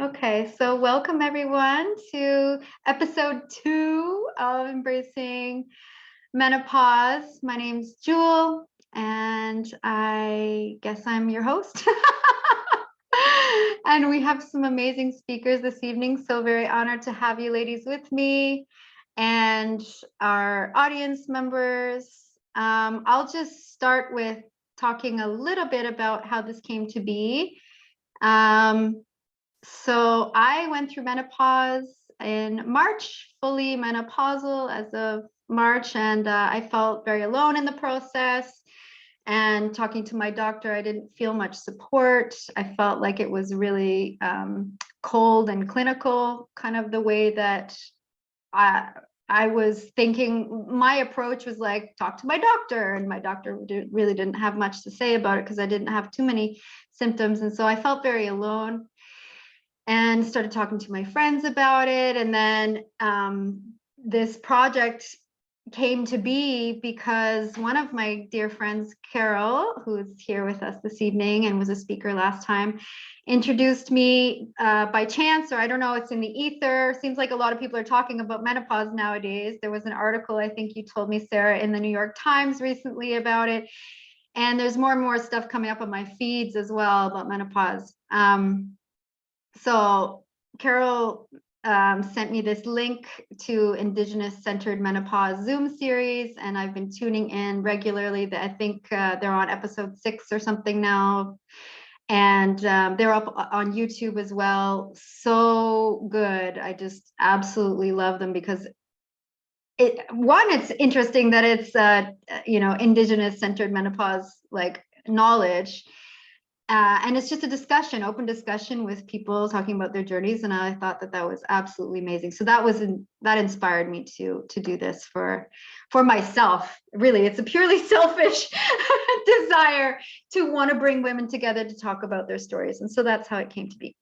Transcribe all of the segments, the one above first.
Okay, so welcome everyone to episode 2 of Embracing Menopause. My name's Jule, and I guess I'm your host. And we have some amazing speakers this evening, so very honored to have you ladies with me and our audience members. I'll just start with talking a little bit about how this came to be. So I went through menopause in March, fully menopausal as of March, and I felt very alone in the process. And talking to my doctor, I didn't feel much support. I felt like it was really cold and clinical, kind of the way that I was thinking. My approach was like, talk to my doctor, and my doctor really didn't have much to say about it because I didn't have too many symptoms. And so I felt very alone and started talking to my friends about it. And then this project came to be because one of my dear friends, Carol, who's here with us this evening and was a speaker last time, introduced me by chance, or I don't know, it's in the ether. Seems like a lot of people are talking about menopause nowadays. There was an article, I think you told me, Sarah, in the New York Times recently about it. And there's more and more stuff coming up on my feeds as well about menopause. So Carol sent me this link to Indigenous Centered Menopause Zoom series, and I've been tuning in regularly. I think they're on episode 6 or something now, and they're up on YouTube as well. So good. I just absolutely love them because it's interesting that it's Indigenous Centered Menopause like knowledge. And it's just a discussion, open discussion with people talking about their journeys, and I thought that was absolutely amazing. So that inspired me to do this for myself. Really, it's a purely selfish desire to want to bring women together to talk about their stories, and so that's how it came to be.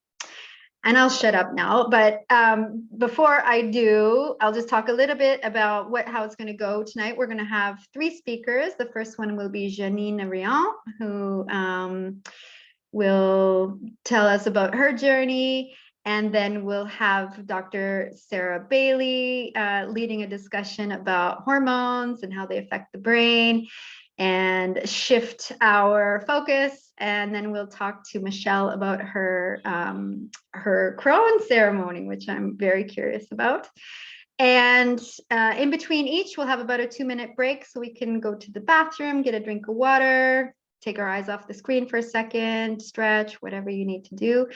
And I'll shut up now. But before I do, I'll just talk a little bit about how it's going to go tonight. We're going to have 3 speakers. The first one will be Jeannine Riant, who will tell us about her journey. And then we'll have Dr. Sarah Baillie leading a discussion about hormones and how they affect the brain and shift our focus. And then we'll talk to Michelle about her crone ceremony, which I'm very curious about. And in between each, we'll have about a 2-minute break so we can go to the bathroom, get a drink of water, take our eyes off the screen for a second, stretch, whatever you need to do.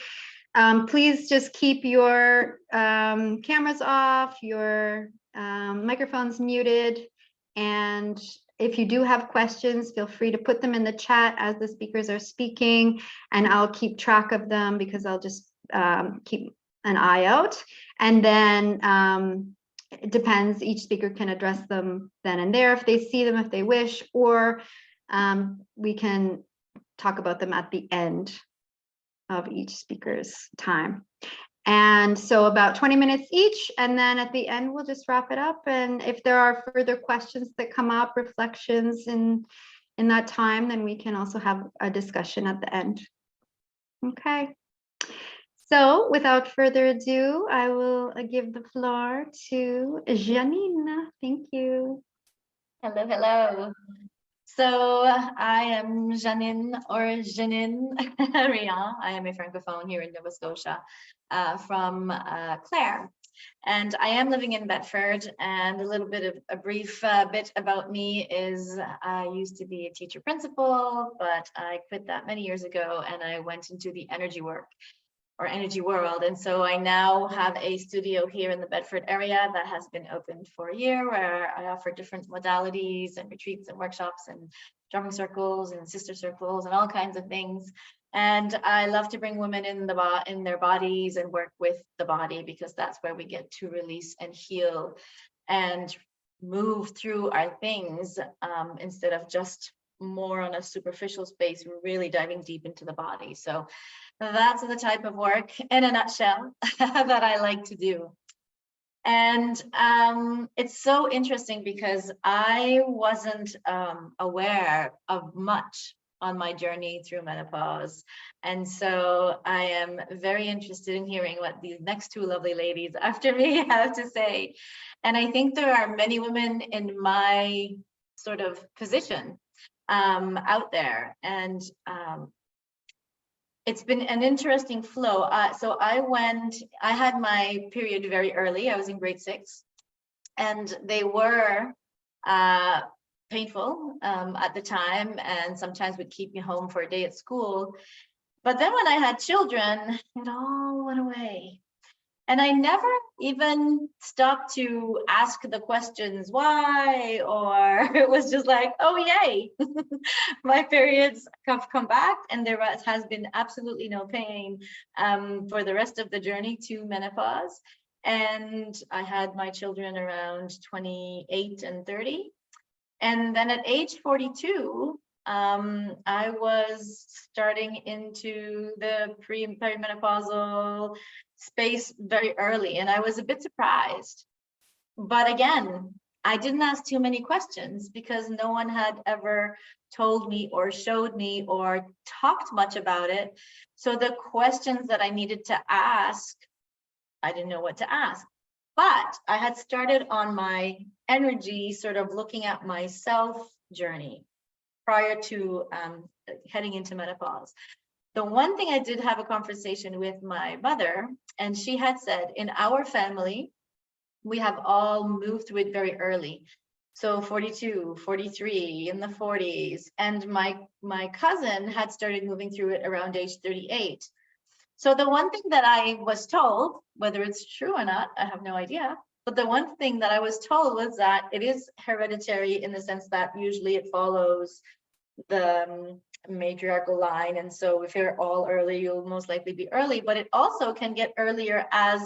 Please just keep your cameras off, your microphones muted. And if you do have questions, feel free to put them in the chat as the speakers are speaking, and I'll keep track of them because I'll just keep an eye out. And then it depends, each speaker can address them then and there if they see them, if they wish, or we can talk about them at the end of each speaker's time. And so about 20 minutes each, and then at the end we'll just wrap it up. And if there are further questions that come up, reflections in that time, then we can also have a discussion at the end. Okay. So without further ado, I will give the floor to Jeannine. Thank you. Hello, hello. So I am Jeannine Riant. I am a francophone here in Nova Scotia from Clare. And I am living in Bedford, and a little bit of a brief bit about me is I used to be a teacher principal, but I quit that many years ago and I went into the energy work or energy world. And so I now have a studio here in the Bedford area that has been opened for a year, where I offer different modalities and retreats and workshops and drumming circles and sister circles and all kinds of things. And I love to bring women in their bodies and work with the body, because that's where we get to release and heal and move through our things instead of just more on a superficial space. We're really diving deep into the body. So that's the type of work in a nutshell that I like to do. And it's so interesting because I wasn't aware of much on my journey through menopause. And so I am very interested in hearing what these next two lovely ladies after me have to say. And I think there are many women in my sort of position out there. And it's been an interesting flow. So I had my period very early. I was in grade 6, and they were painful at the time, and sometimes would keep me home for a day at school. But then when I had children, it all went away. And I never even stopped to ask the questions why, or it was just like, oh, yay, my periods have come back, and there has been absolutely no pain for the rest of the journey to menopause. And I had my children around 28 and 30. And then at age 42, I was starting into the perimenopausal space very early, and I was a bit surprised. But again, I didn't ask too many questions because no one had ever told me or showed me or talked much about it. So the questions that I needed to ask, I didn't know what to ask. But I had started on my energy, sort of looking at myself journey prior to heading into menopause. The one thing I did have a conversation with my mother, and she had said, in our family, we have all moved through it very early. So 42, 43, in the 40s. And my cousin had started moving through it around age 38. So the one thing that I was told, whether it's true or not, I have no idea. But the one thing that I was told was that it is hereditary in the sense that usually it follows the matriarchal line. And so if you're all early, you'll most likely be early, but it also can get earlier as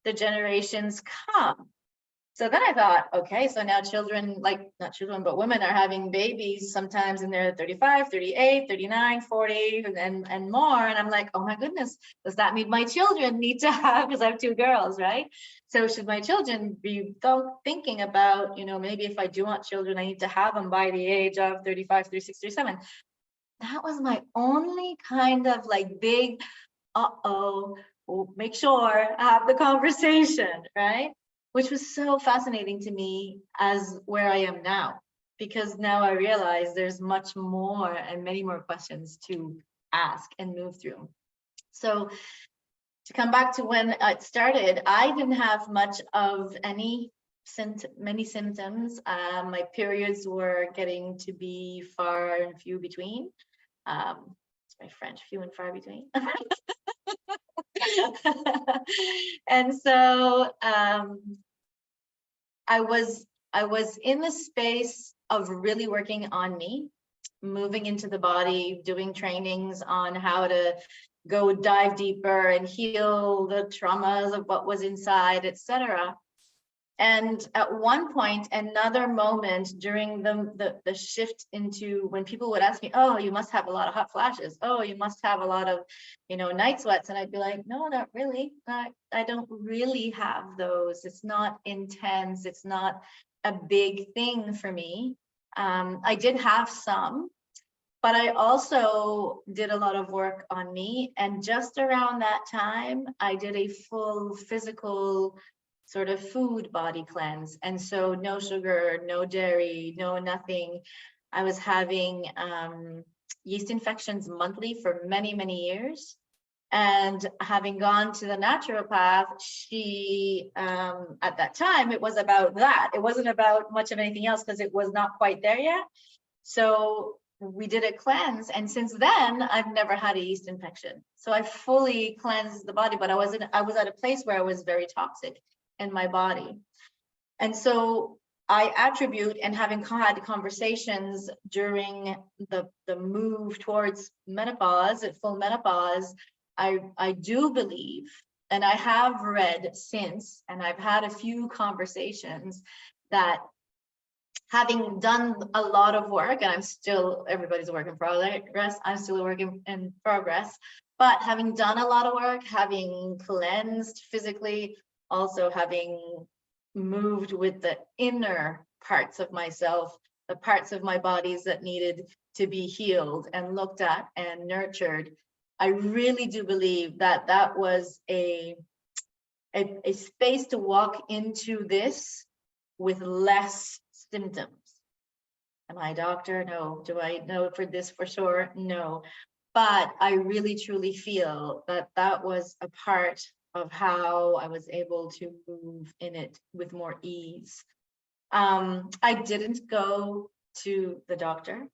the generations come. So then I thought, okay, so now children, like not children, but women are having babies sometimes in their 35, 38, 39, 40, and more. And I'm like, oh my goodness, does that mean my children need to have, because I have 2 girls, right? So should my children be thinking about, maybe if I do want children, I need to have them by the age of 35, 36, 37. That was my only kind of like big, make sure I have the conversation, right? Which was so fascinating to me as where I am now, because now I realize there's much more and many more questions to ask and move through. So to come back to when it started, I didn't have much of many symptoms. My periods were getting to be far and few between. It's my French, few and far between. And so I was in the space of really working on me, moving into the body, doing trainings on how to go dive deeper and heal the traumas of what was inside, etc. And at one point, another moment during the shift into when people would ask me, oh, you must have a lot of hot flashes. Oh, you must have a lot of, night sweats. And I'd be like, no, not really. I don't really have those. It's not intense. It's not a big thing for me. I did have some, but I also did a lot of work on me. And just around that time, I did a full physical sort of food body cleanse. And so no sugar, no dairy, no nothing. I was having yeast infections monthly for many, many years. And having gone to the naturopath, she, at that time, it was about that. It wasn't about much of anything else because it was not quite there yet. So we did a cleanse. And since then, I've never had a yeast infection. So I fully cleansed the body, but I was at a place where I was very toxic in my body. And so I attribute, and having had conversations during the move towards menopause, at full menopause, I do believe, and I have read since, and I've had a few conversations that having done a lot of work, and I'm still, everybody's a work in progress, I'm still a work in progress, but having done a lot of work, having cleansed physically, also having moved with the inner parts of myself, the parts of my bodies that needed to be healed and looked at and nurtured. I really do believe that that was a space to walk into this with less symptoms. Am I a doctor? No. Do I know for this for sure? No. But I really truly feel that that was a part of how I was able to move in it with more ease. I didn't go to the doctor.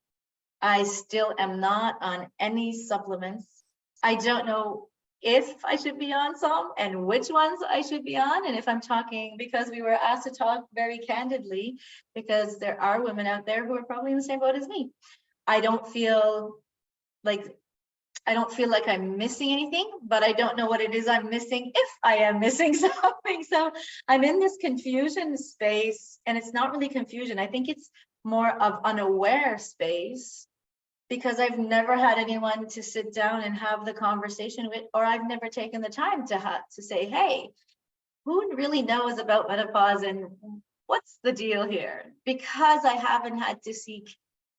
I still am not on any supplements. I don't know if I should be on some and which ones I should be on. And if I'm talking, because we were asked to talk very candidly, because there are women out there who are probably in the same boat as me. I don't feel like I'm missing anything, but I don't know what it is I'm missing if I am missing something. So I'm in this confusion space, and it's not really confusion. I think it's more of unaware space, because I've never had anyone to sit down and have the conversation with, or I've never taken the time to say, hey, who really knows about menopause and what's the deal here? Because I haven't had to seek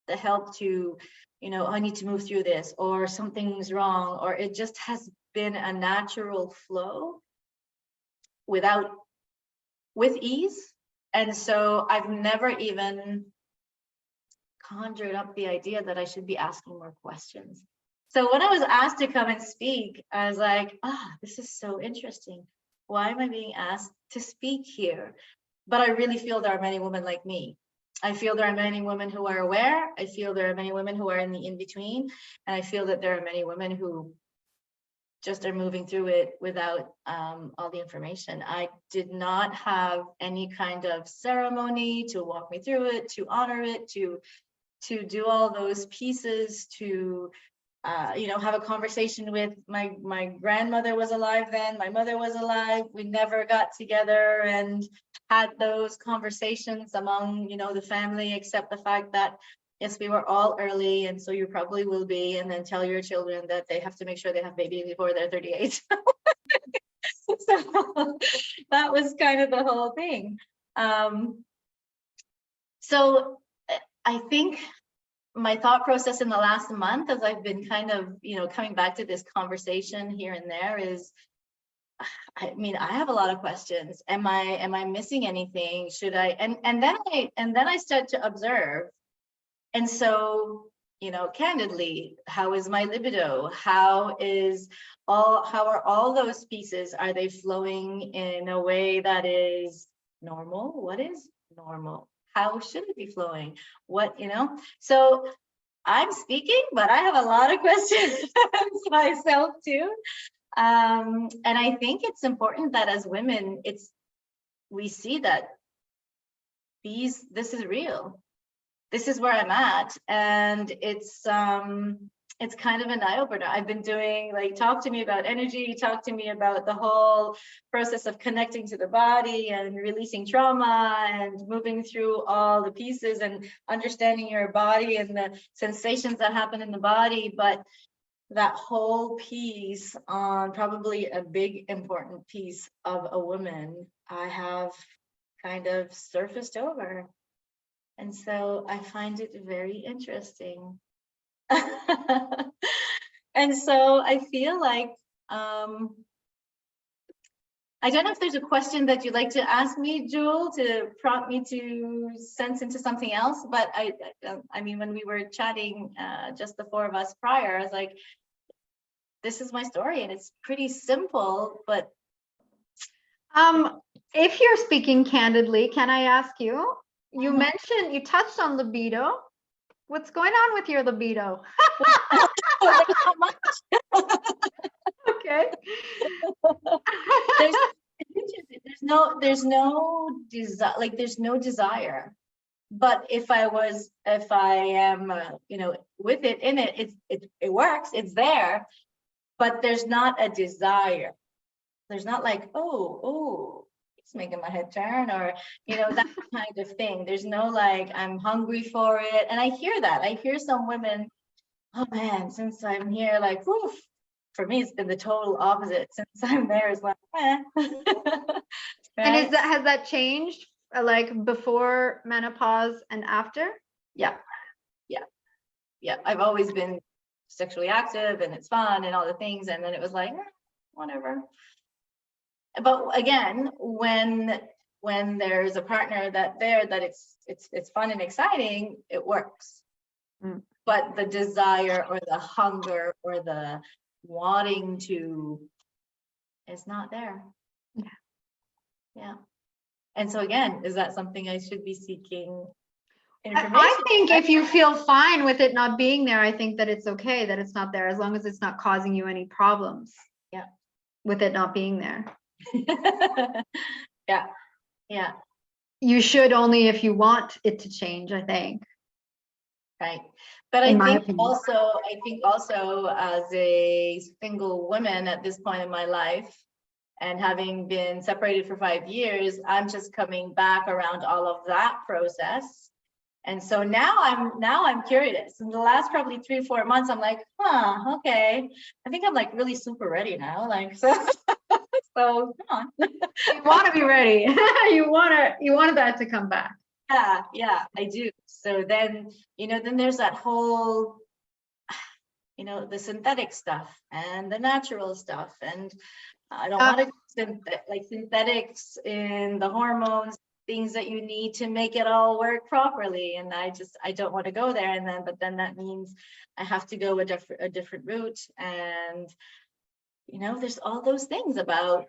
the help to, I need to move through this, or something's wrong, or it just has been a natural flow with ease. And so I've never even conjured up the idea that I should be asking more questions. So when I was asked to come and speak, I was like, this is so interesting. Why am I being asked to speak here? But I really feel there are many women like me. I feel there are many women who are aware. I feel there are many women who are in the in-between. And I feel that there are many women who just are moving through it without all the information. I did not have any kind of ceremony to walk me through it, to honor it, to do all those pieces, to have a conversation with my grandmother was alive then, my mother was alive. We never got together and had those conversations among the family, except the fact that yes, we were all early, and so you probably will be, and then tell your children that they have to make sure they have babies before they're 38. So that was kind of the whole thing. So I think my thought process in the last month, as I've been kind of, coming back to this conversation here and there, is, I have a lot of questions. Am I missing anything? Should I? And then I start to observe. And so, candidly, how is my libido? How are all those pieces? Are they flowing in a way that is normal? What is normal? How should it be flowing? So I'm speaking, but I have a lot of questions myself too. And I think it's important that as women, we see that this is real. This is where I'm at. And it's kind of an eye-opener. I've been doing talk to me about energy, talk to me about the whole process of connecting to the body and releasing trauma and moving through all the pieces and understanding your body and the sensations that happen in the body. But that whole piece on probably a big important piece of a woman, I have kind of surfaced over. And so I find it very interesting. And so I feel like, I don't know if there's a question that you'd like to ask me, Jule, to prompt me to sense into something else. But I mean, when we were chatting, just the four of us prior, I was like, this is my story and it's pretty simple, but. If you're speaking candidly, can I ask you? You mentioned, you touched on libido. What's going on with your libido? Not much. Okay. There's no desire, there's no desire. But if I am, with it in it, it works, it's there, but there's not a desire. There's not oh, it's making my head turn, or, that kind of thing. There's no I'm hungry for it. And I hear that. I hear some women, oh man, since I'm here, oof. For me, it's been the total opposite. Since I'm there, it's eh. Right? And has that changed, before menopause and after? Yeah. Yeah. Yeah. I've always been sexually active and it's fun and all the things. And then it was like, whatever. But again, when there's a partner that it's fun and exciting, it works. Mm. But the desire or the hunger or the wanting to is not there. Yeah. Yeah. And so again, is that something I should be seeking information? I think if you feel fine with it not being there, I think that it's okay that it's not there, as long as it's not causing you any problems. Yeah. With it not being there. Yeah. Yeah. You should only if you want it to change, I think. Right. But In I my think opinion. also as a single woman at this point in my life, and having been separated for 5 years, I'm just coming back around all of that process. And so now I'm curious. In the last probably 3 or 4 months, I'm like, okay. I think I'm like really super ready now. Like, so come on. You want to be ready. you want that to come back. Yeah, I do. So then, then there's that whole, the synthetic stuff and the natural stuff. And I don't want to like synthetics in the hormones, things that you need to make it all work properly. And I don't want to go there. And then that means I have to go a different route. And, there's all those things about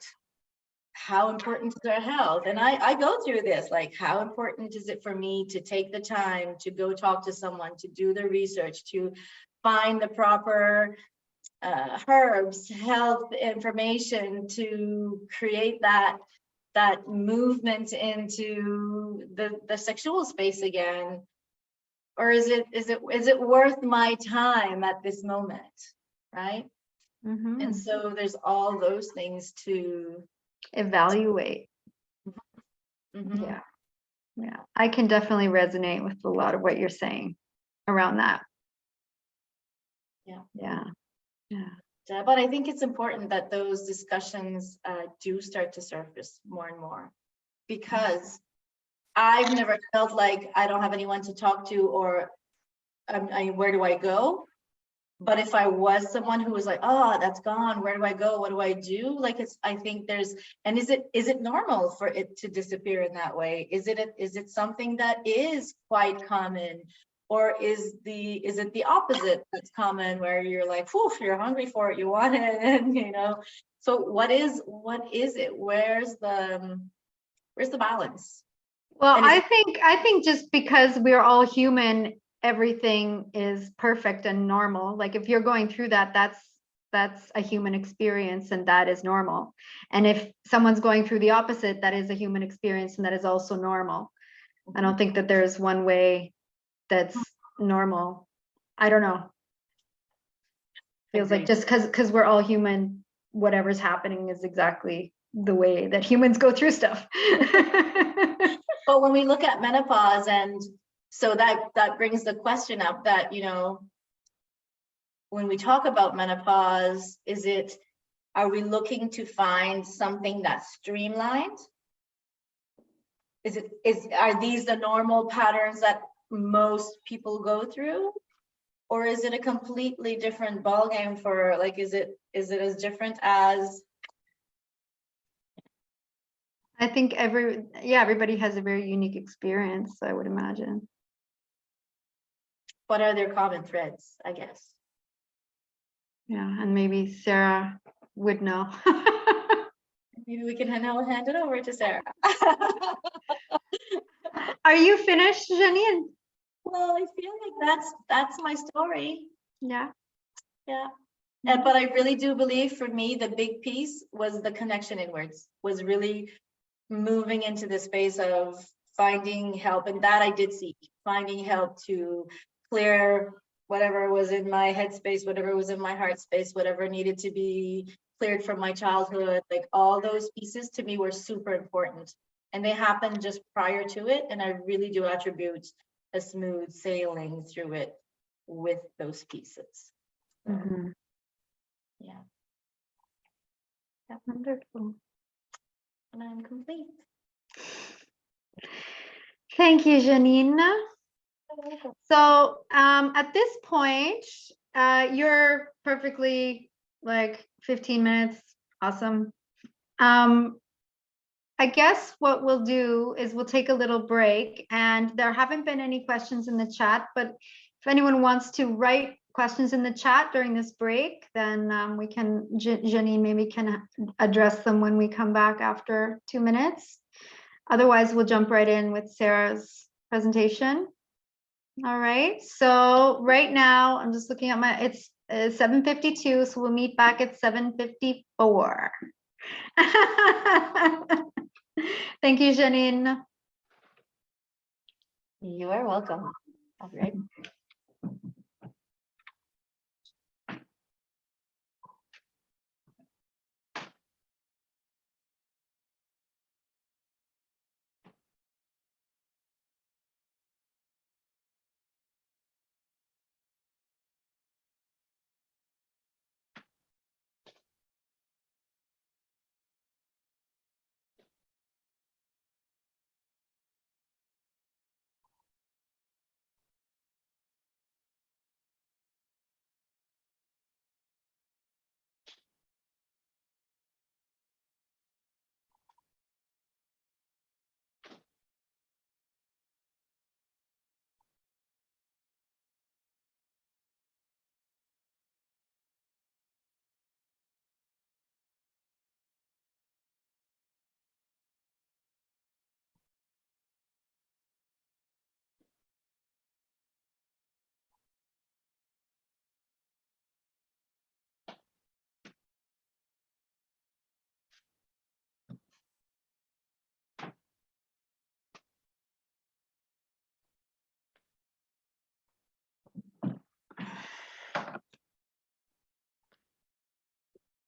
how important is our health. And I go through this, like, how important is it for me to take the time to go talk to someone, to do the research, to find the proper herbs, health information, to create that movement into the sexual space again? Or is it worth my time at this moment, right? Mm-hmm. And so there's all those things to evaluate. Mm-hmm. Yeah, I can definitely resonate with a lot of what you're saying around that. Yeah. But I think it's important that those discussions do start to surface more and more, because I've never felt like I don't have anyone to talk to, or where do I go? But if I was someone who was like, oh, that's gone, where do I go? What do I do? Like, I think there's, and is it normal for it to disappear in that way? Is it something that is quite common? Or is it the opposite that's common, where you're like, whew, you're hungry for it, you want it, and so what is it? Where's the balance? Well, I think just because we're all human, everything is perfect and normal. Like, if you're going through that, that's a human experience, and that is normal. And if someone's going through the opposite, that is a human experience, and that is also normal. I don't think that there's one way that's normal. I don't know. Feels like just because we're all human, whatever's happening is exactly the way that humans go through stuff. But when we look at menopause, and so that brings the question up that, when we talk about menopause, are we looking to find something that's streamlined? Are these the normal patterns that most people go through? Or is it a completely different ballgame for, like, is it as different as? I think everybody has a very unique experience, I would imagine. What are their common threads, I guess? Yeah, and maybe Sarah would know. Maybe we can now hand it over to Sarah. Are you finished, Jeannine? Well, I feel like that's my story. Yeah. But I really do believe, for me, the big piece was the connection inwards, was really moving into the space of finding help. And that I did seek, finding help to clear whatever was in my headspace, whatever was in my heart space, whatever needed to be cleared from my childhood. Like, all those pieces to me were super important, and they happened just prior to it. And I really do attribute a smooth sailing through it with those pieces. Mm-hmm. Yeah. Wonderful. And I'm complete. Thank you, Jeannine. So at this point, you're perfectly like 15 minutes. Awesome. I guess what we'll do is we'll take a little break, and there haven't been any questions in the chat, but if anyone wants to write questions in the chat during this break, then we can, Jeannine maybe can address them when we come back after 2 minutes. Otherwise, we'll jump right in with Sarah's presentation. All right, so right now I'm just looking at my, it's 7:52, so we'll meet back at 7:54. Thank you, Jeannine. You are welcome. All right.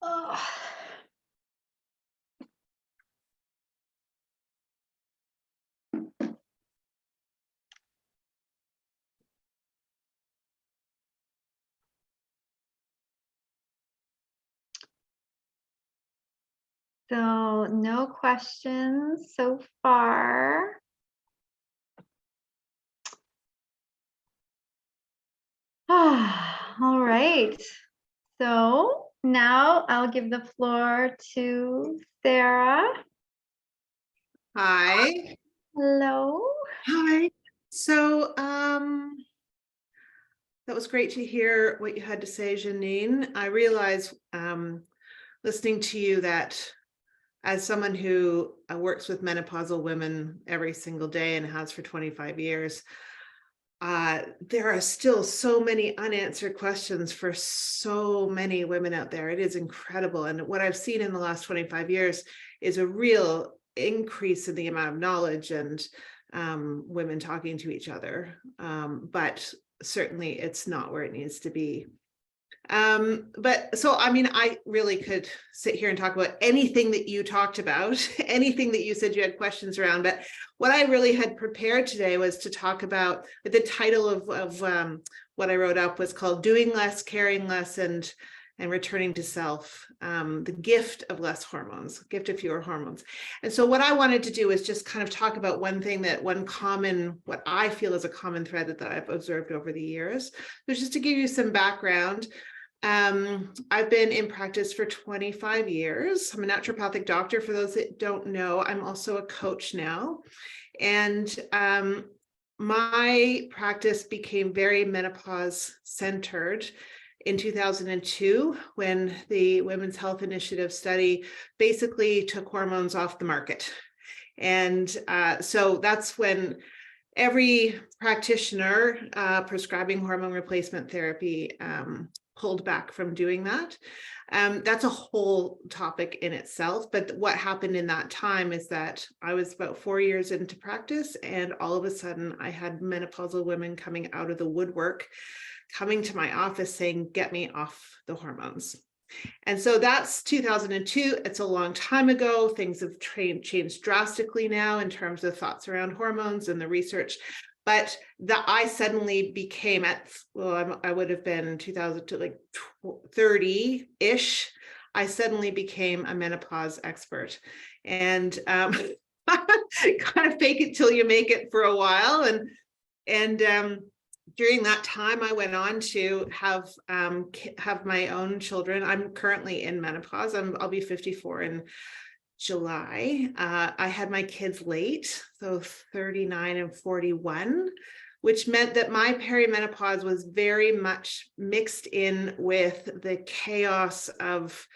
Oh. So no questions so far. All right. So now I'll give the floor to Sarah. Hi. Hello. Hi. So that was great to hear what you had to say, Jeannine. I realize listening to you that as someone who works with menopausal women every single day and has for 25 years, there are still so many unanswered questions for so many women out there. It is incredible. And what I've seen in the last 25 years is a real increase in the amount of knowledge and women talking to each other. But certainly it's not where it needs to be. But so, I mean, I really could sit here and talk about anything that you talked about, anything that you said you had questions around. But what I really had prepared today was to talk about the title of what I wrote up was called Doing Less, Caring Less, and Returning to Self, the gift of less hormones, gift of fewer hormones. And so what I wanted to do is just kind of talk about one thing that what I feel is a common thread that I've observed over the years. So just to give you some background, I've been in practice for 25 years. I'm a naturopathic doctor. For those that don't know, I'm also a coach now. And my practice became very menopause centered in 2002 when the Women's Health Initiative study basically took hormones off the market. And so that's when every practitioner prescribing hormone replacement therapy pulled back from doing that. That's a whole topic in itself. But what happened in that time is that I was about 4 years into practice, and all of a sudden I had menopausal women coming out of the woodwork, coming to my office saying, get me off the hormones. And so that's 2002. It's a long time ago. Things have changed drastically now in terms of thoughts around hormones and the research. But I suddenly became I would have been 2000 to like 30-ish. I suddenly became a menopause expert, and kind of fake it till you make it for a while. And And during that time, I went on to have my own children. I'm currently in menopause. I'll be 54 in July. I had my kids late, so 39 and 41, which meant that my perimenopause was very much mixed in with the chaos of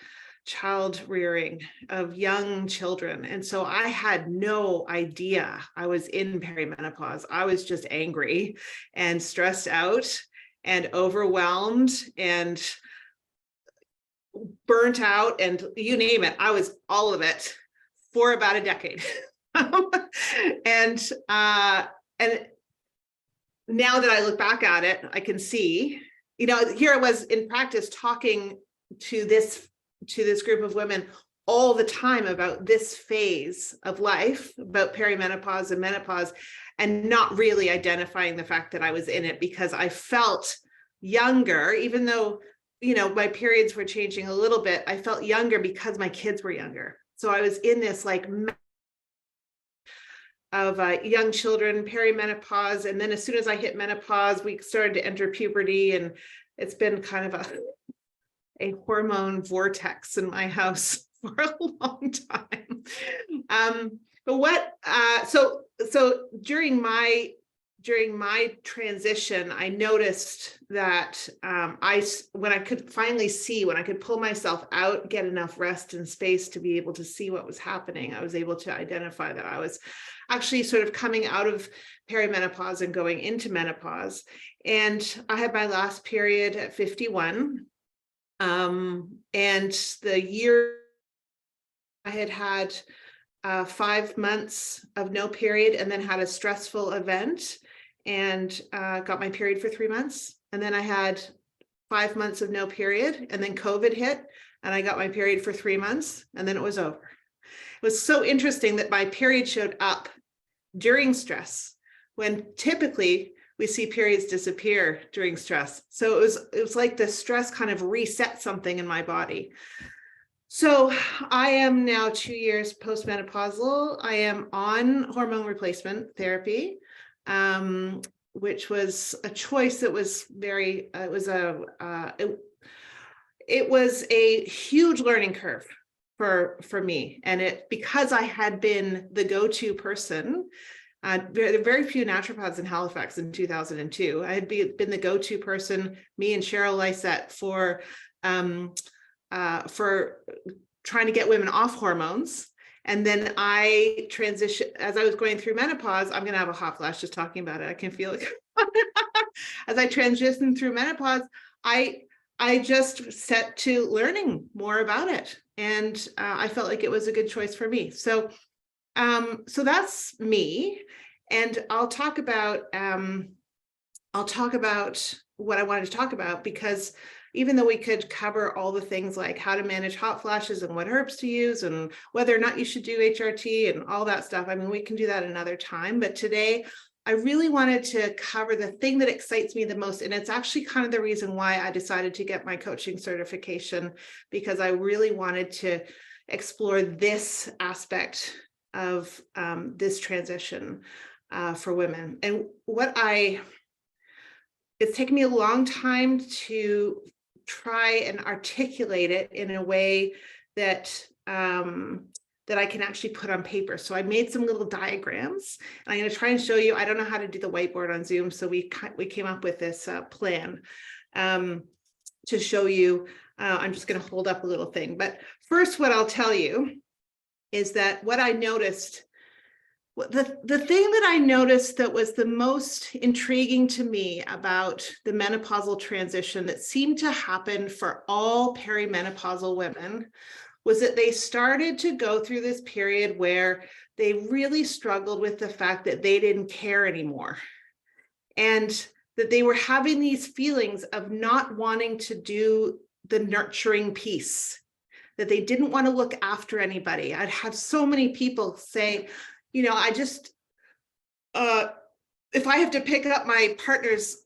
child rearing, of young children. And so I had no idea I was in perimenopause. I was just angry and stressed out and overwhelmed and burnt out, and you name it. I was all of it for about a decade. And now that I look back at it, I can see, here I was in practice talking to this group of women all the time about this phase of life, about perimenopause and menopause, and not really identifying the fact that I was in it, because I felt younger, even though, my periods were changing a little bit. I felt younger because my kids were younger. So I was in this like of young children, perimenopause. And then as soon as I hit menopause, we started to enter puberty, and it's been kind of a hormone vortex in my house for a long time. So during my transition, I noticed that when I could pull myself out, get enough rest and space to be able to see what was happening, I was able to identify that I was actually sort of coming out of perimenopause and going into menopause. And I had my last period at 51. And the year I had 5 months of no period, and then had a stressful event and got my period for 3 months. And then I had 5 months of no period, and then COVID hit, and I got my period for 3 months, and then it was over. It was so interesting that my period showed up during stress, when typically we see periods disappear during stress. So it was like the stress kind of reset something in my body. So I am now 2 years postmenopausal. I am on hormone replacement therapy, which was a choice that was it was a huge learning curve for me. And because I had been the go-to person, there are very few naturopaths in Halifax in 2002. I had been the go-to person, me and Cheryl Lysette, for trying to get women off hormones. And then I transitioned, as I was going through menopause, I'm going to have a hot flash just talking about it. I can feel it. As I transitioned through menopause, I just set to learning more about it. And I felt like it was a good choice for me. So that's me. And I'll talk about what I wanted to talk about, because even though we could cover all the things like how to manage hot flashes and what herbs to use and whether or not you should do HRT and all that stuff, I mean, we can do that another time. But today, I really wanted to cover the thing that excites me the most. And it's actually kind of the reason why I decided to get my coaching certification, because I really wanted to explore this aspect of this transition for women. And it's taken me a long time to try and articulate it in a way that I can actually put on paper. So I made some little diagrams, and I'm going to try and show you. I don't know how to do the whiteboard on Zoom, so we came up with this plan to show you. I'm just going to hold up a little thing. But first, what I'll tell you is that what I noticed, the thing that I noticed that was the most intriguing to me about the menopausal transition that seemed to happen for all perimenopausal women was that they started to go through this period where they really struggled with the fact that they didn't care anymore, and that they were having these feelings of not wanting to do the nurturing piece, that they didn't want to look after anybody. I'd have so many people say, I just, if I have to pick up my partner's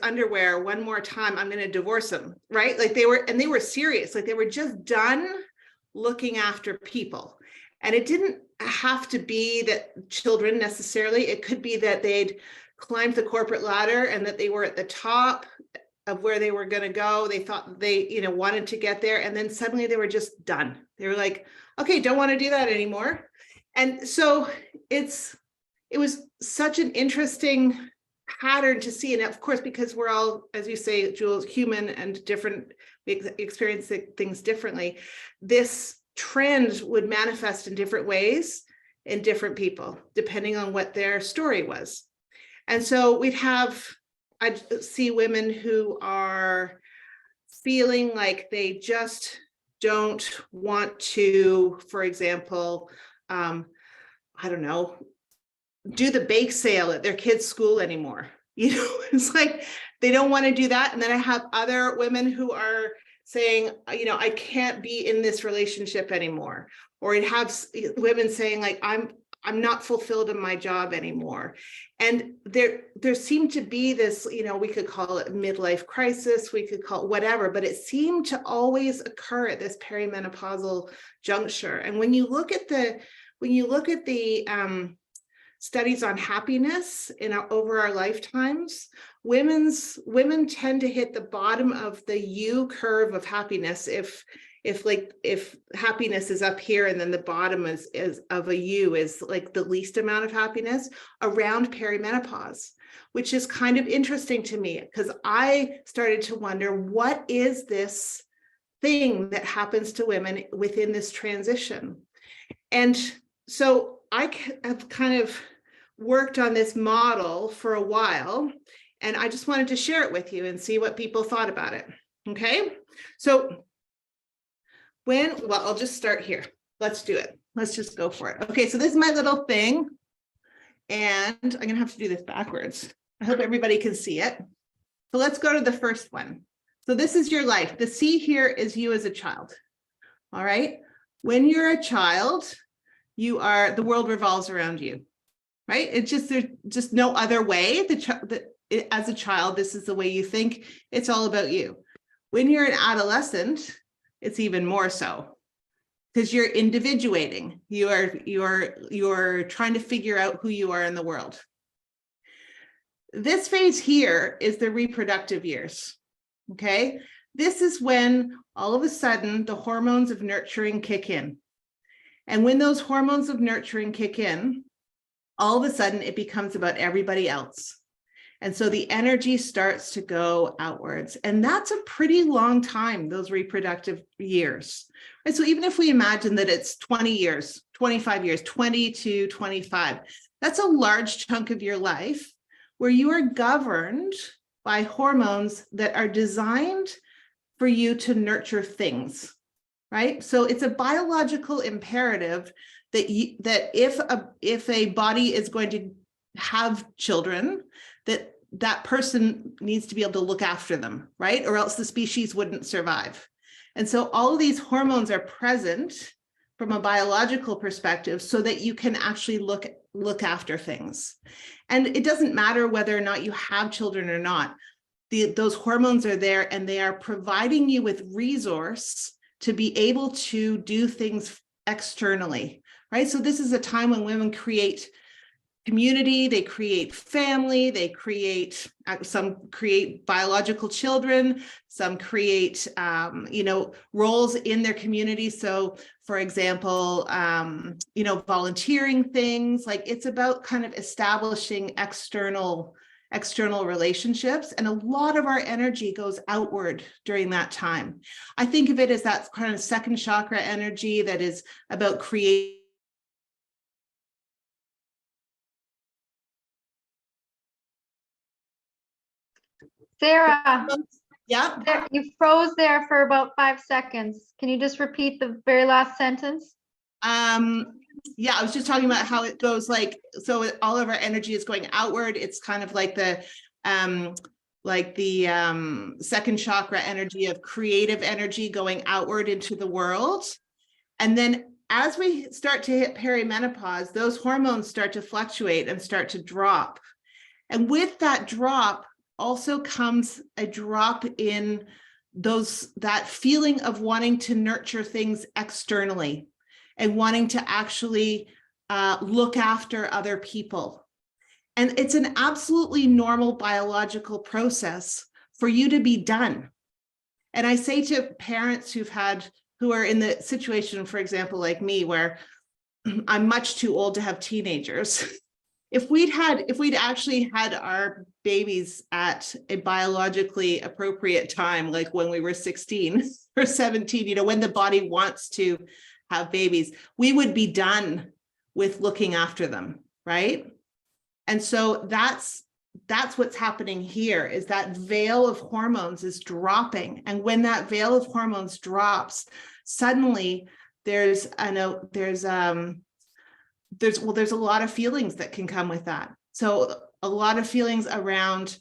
underwear one more time, I'm going to divorce him, right? Like they were serious, like they were just done looking after people. And it didn't have to be that children necessarily. It could be that they'd climbed the corporate ladder and that they were at the top of where they were going to go. They thought they, wanted to get there. And then suddenly they were just done. They were like, okay, don't want to do that anymore. And so it was such an interesting pattern to see. And of course, because we're all, as you say, Jule, human and different, we experience things differently. This trend would manifest in different ways in different people, depending on what their story was. And so I'd see women who are feeling like they just don't want to, for example, I don't know, do the bake sale at their kids' school anymore. It's like they don't want to do that. And then I have other women who are saying, I can't be in this relationship anymore. Or it have women saying like, I'm not fulfilled in my job anymore. And there seemed to be this, we could call it midlife crisis, we could call it whatever, but it seemed to always occur at this perimenopausal juncture. And when you look at the studies on happiness over our lifetimes, women tend to hit the bottom of the U curve of happiness if happiness is up here and then the bottom is of a U is like the least amount of happiness around perimenopause, which is kind of interesting to me because I started to wonder, what is this thing that happens to women within this transition? And so I have kind of worked on this model for a while, and I just wanted to share it with you and see what people thought about it. Okay, so I'll just start here. Let's do it. Let's just go for it. Okay, so this is my little thing, and I'm gonna have to do this backwards. I hope everybody can see it. So let's go to the first one. So this is your life. The C here is you as a child. All right. When you're a child, the world revolves around you, right? There's just no other way. As a child, this is the way you think. It's all about you. When you're an adolescent, it's even more so because you're individuating. You're trying to figure out who you are in the world. This phase here is the reproductive years. Okay. This is when all of a sudden the hormones of nurturing kick in. And when those hormones of nurturing kick in, all of a sudden it becomes about everybody else. And so the energy starts to go outwards. And that's a pretty long time, those reproductive years. And so even if we imagine that it's 20 years, 25 years, 20 to 25, that's a large chunk of your life where you are governed by hormones that are designed for you to nurture things, right? So it's a biological imperative that if a body is going to have children, that person needs to be able to look after them, right? Or else the species wouldn't survive. And so all of these hormones are present from a biological perspective so that you can actually look after things. And it doesn't matter whether or not you have children or not. Those hormones are there and they are providing you with resource to be able to do things externally, right? So this is a time when women create community, they create family, some create biological children, some create, roles in their community. So for example, volunteering things, like it's about kind of establishing external relationships. And a lot of our energy goes outward during that time. I think of it as that kind of second chakra energy that is about creating. Sarah, Yeah. you froze there for about 5 seconds. Can you just repeat the very last sentence? Yeah, I was just talking about how it goes so all of our energy is going outward. It's kind of like the second chakra energy of creative energy going outward into the world. And then as we start to hit perimenopause, those hormones start to fluctuate and start to drop. And with that drop also comes a drop in that feeling of wanting to nurture things externally. and wanting to actually look after other people. And it's an absolutely normal biological process for you to be done. And I say to parents who are in the situation, for example, like me, where I'm much too old to have teenagers. If we'd actually had our babies at a biologically appropriate time, like when we were 16 or 17, when the body wants to have babies, we would be done with looking after them, right? And so that's what's happening here, is that veil of hormones is dropping. And when that veil of hormones drops, suddenly there's a lot of feelings that can come with that. So a lot of feelings around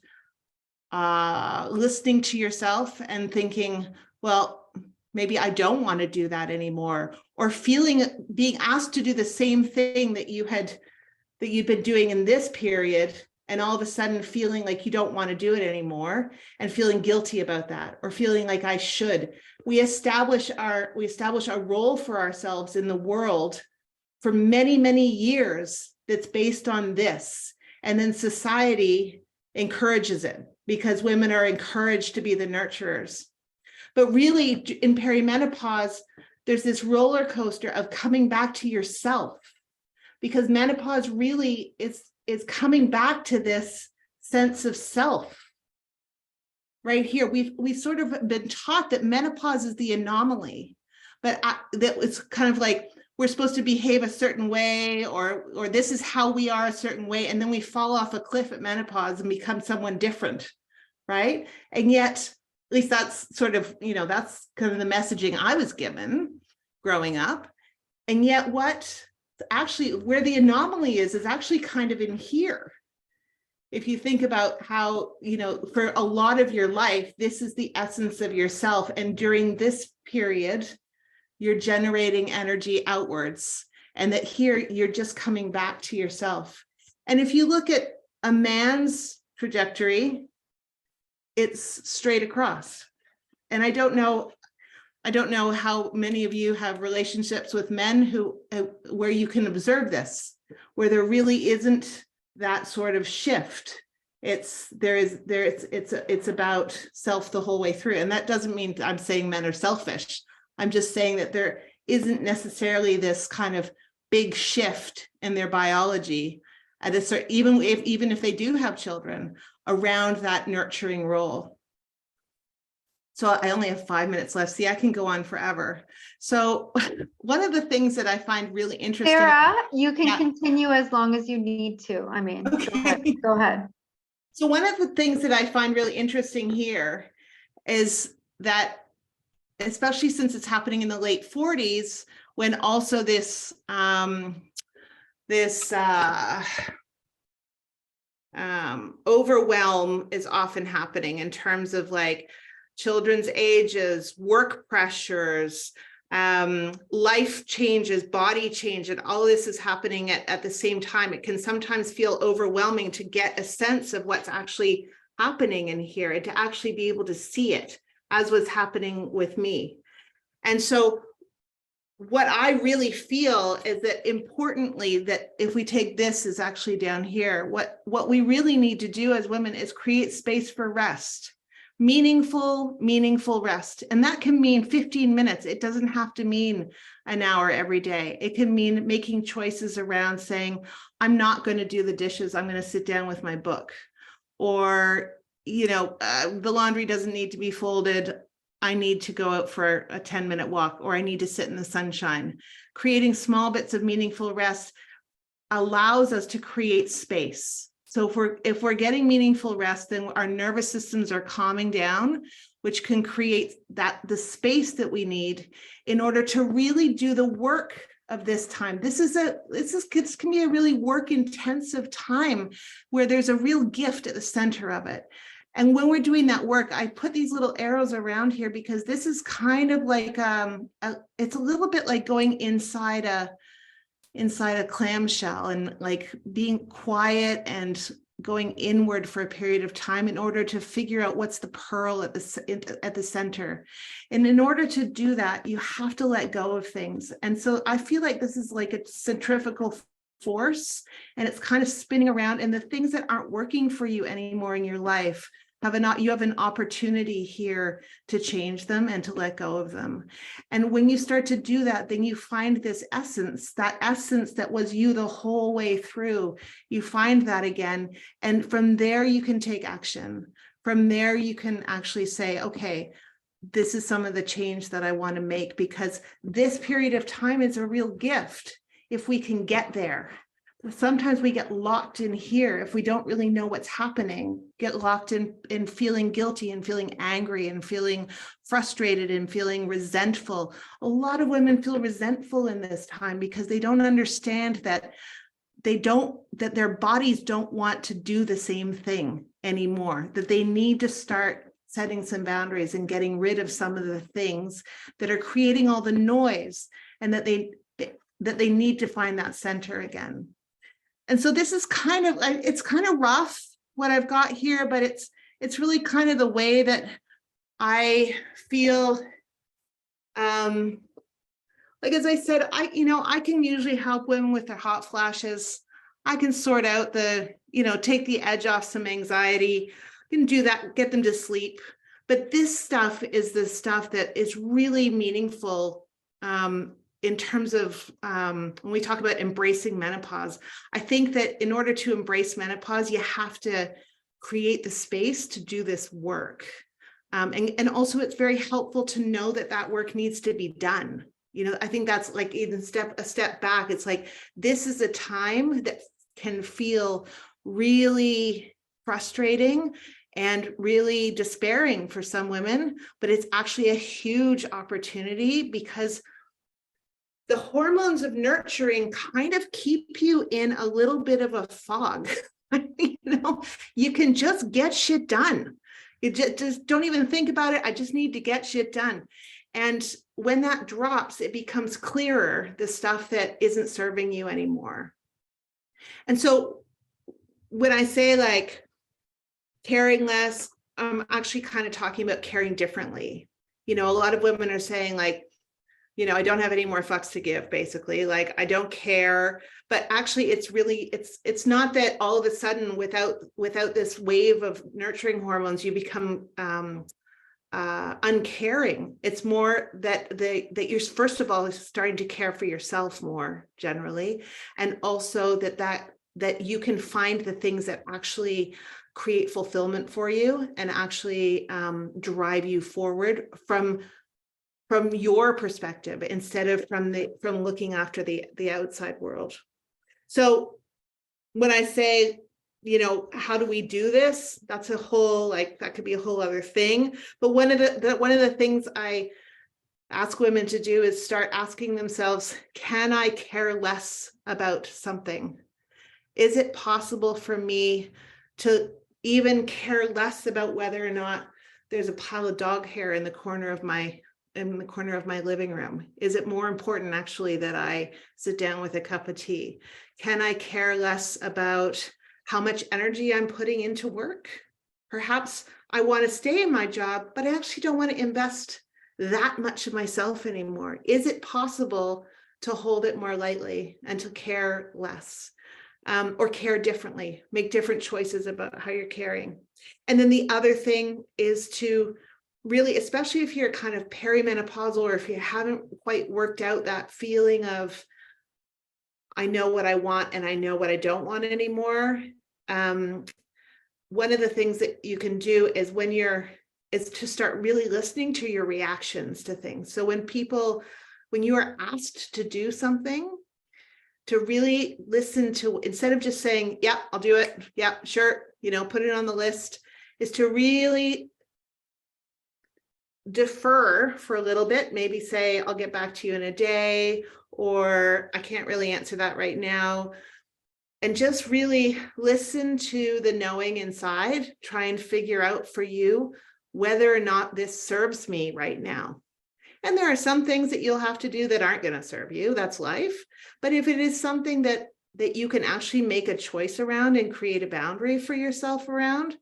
listening to yourself and thinking, well, maybe I don't want to do that anymore, or being asked to do the same thing that you've been doing in this period, and all of a sudden feeling like you don't want to do it anymore and feeling guilty about that, or feeling like I should. We establish our role for ourselves in the world for many, many years that's based on this. And then society encourages it because women are encouraged to be the nurturers. But really, in perimenopause, there's this roller coaster of coming back to yourself, because menopause really is coming back to this sense of self. Right here, we've sort of been taught that menopause is the anomaly, but that it's kind of like we're supposed to behave a certain way, or this is how we are a certain way, and then we fall off a cliff at menopause and become someone different, right? And yet, at least that's sort of, that's kind of the messaging I was given growing up. And yet where the anomaly is actually kind of in here. If you think about how, for a lot of your life, this is the essence of yourself. And during this period, you're generating energy outwards, and that here you're just coming back to yourself. And if you look at a man's trajectory, it's straight across. And I don't know how many of you have relationships with men where you can observe this, where there really isn't that sort of shift. It's about self the whole way through. And that doesn't mean I'm saying men are selfish. I'm just saying that there isn't necessarily this kind of big shift in their biology at a certain, even if they do have children, around that nurturing role. So I only have 5 minutes left. See, I can go on forever. So one of the things that I find really interesting— Sarah, you can continue as long as you need to. I mean, okay. Go ahead. So one of the things that I find really interesting here is that, especially since it's happening in the late 40s, when also this overwhelm is often happening in terms of like children's ages, work pressures, life changes, body change, and all this is happening at the same time. It can sometimes feel overwhelming to get a sense of what's actually happening in here and to actually be able to see it, as was happening with me. And so what I really feel is that, importantly, that if we take this is actually down here, what we really need to do as women is create space for rest, meaningful rest. And that can mean 15 minutes. It doesn't have to mean an hour every day. It can mean making choices around saying, I'm not going to do the dishes. I'm going to sit down with my book. Or, the laundry doesn't need to be folded. I need to go out for a 10-minute walk, or I need to sit in the sunshine. Creating small bits of meaningful rest allows us to create space. So if we're getting meaningful rest, then our nervous systems are calming down, which can create the space that we need in order to really do the work of this time. This can be a really work-intensive time where there's a real gift at the center of it. And when we're doing that work, I put these little arrows around here because this is kind of like it's a little bit like going inside a clamshell and like being quiet and going inward for a period of time in order to figure out what's the pearl at the center. And in order to do that, you have to let go of things. And so I feel like this is like a centrifugal force, and it's kind of spinning around, and the things that aren't working for you anymore in your life you have an opportunity here to change them and to let go of them. And when you start to do that, then you find this essence that was you the whole way through. You find that again, and from there you can take action. From there you can actually say, okay, this is some of the change that I want to make, because this period of time is a real gift if we can get there. Sometimes we get locked in here if we don't really know what's happening, get locked in feeling guilty and feeling angry and feeling frustrated and feeling resentful. A lot of women feel resentful in this time because they don't understand that that their bodies don't want to do the same thing anymore, that they need to start setting some boundaries and getting rid of some of the things that are creating all the noise, and that they need to find that center again. And so this is it's kind of rough what I've got here, but it's really kind of the way that I feel. Like, as I said, I can usually help women with their hot flashes. I can sort out take the edge off some anxiety. I can do that, get them to sleep. But this stuff is the stuff that is really meaningful in terms of when we talk about embracing menopause. I think that in order to embrace menopause, you have to create the space to do this work. And also it's very helpful to know that work needs to be done. I think that's like even a step back. It's like, this is a time that can feel really frustrating and really despairing for some women, but it's actually a huge opportunity, because the hormones of nurturing kind of keep you in a little bit of a fog. You can just get shit done. You just don't even think about it. I just need to get shit done. And when that drops, it becomes clearer, the stuff that isn't serving you anymore. And so when I say like caring less, I'm actually kind of talking about caring differently. A lot of women are saying like, I don't have any more fucks to give, basically. Like, I don't care. But actually, it's not that all of a sudden, without this wave of nurturing hormones, you become uncaring. It's more that you're, first of all, starting to care for yourself more generally, and also that you can find the things that actually create fulfillment for you and actually drive you forward from your perspective, instead of from looking after the outside world. So when I say, how do we do this? That's a whole, that could be a whole other thing. But one of the things I ask women to do is start asking themselves, can I care less about something? Is it possible for me to even care less about whether or not there's a pile of dog hair in the corner of my living room? Is it more important actually that I sit down with a cup of tea? Can I care less about how much energy I'm putting into work? Perhaps I want to stay in my job, but I actually don't want to invest that much of myself anymore. Is it possible to hold it more lightly and to care less, or care differently, make different choices about how you're caring? And then the other thing is to really, especially if you're kind of perimenopausal, or if you haven't quite worked out that feeling of, I know what I want and I know what I don't want anymore. One of the things that you can do is is to start really listening to your reactions to things. So when you are asked to do something, to really listen to, instead of just saying, yeah, I'll do it. Yeah, sure. Put it on the list, is to really defer for a little bit, maybe say, I'll get back to you in a day, or I can't really answer that right now. And just really listen to the knowing inside, try and figure out for you whether or not this serves me right now. And there are some things that you'll have to do that aren't going to serve you. That's life. But if it is something that that you can actually make a choice around and create a boundary for yourself around,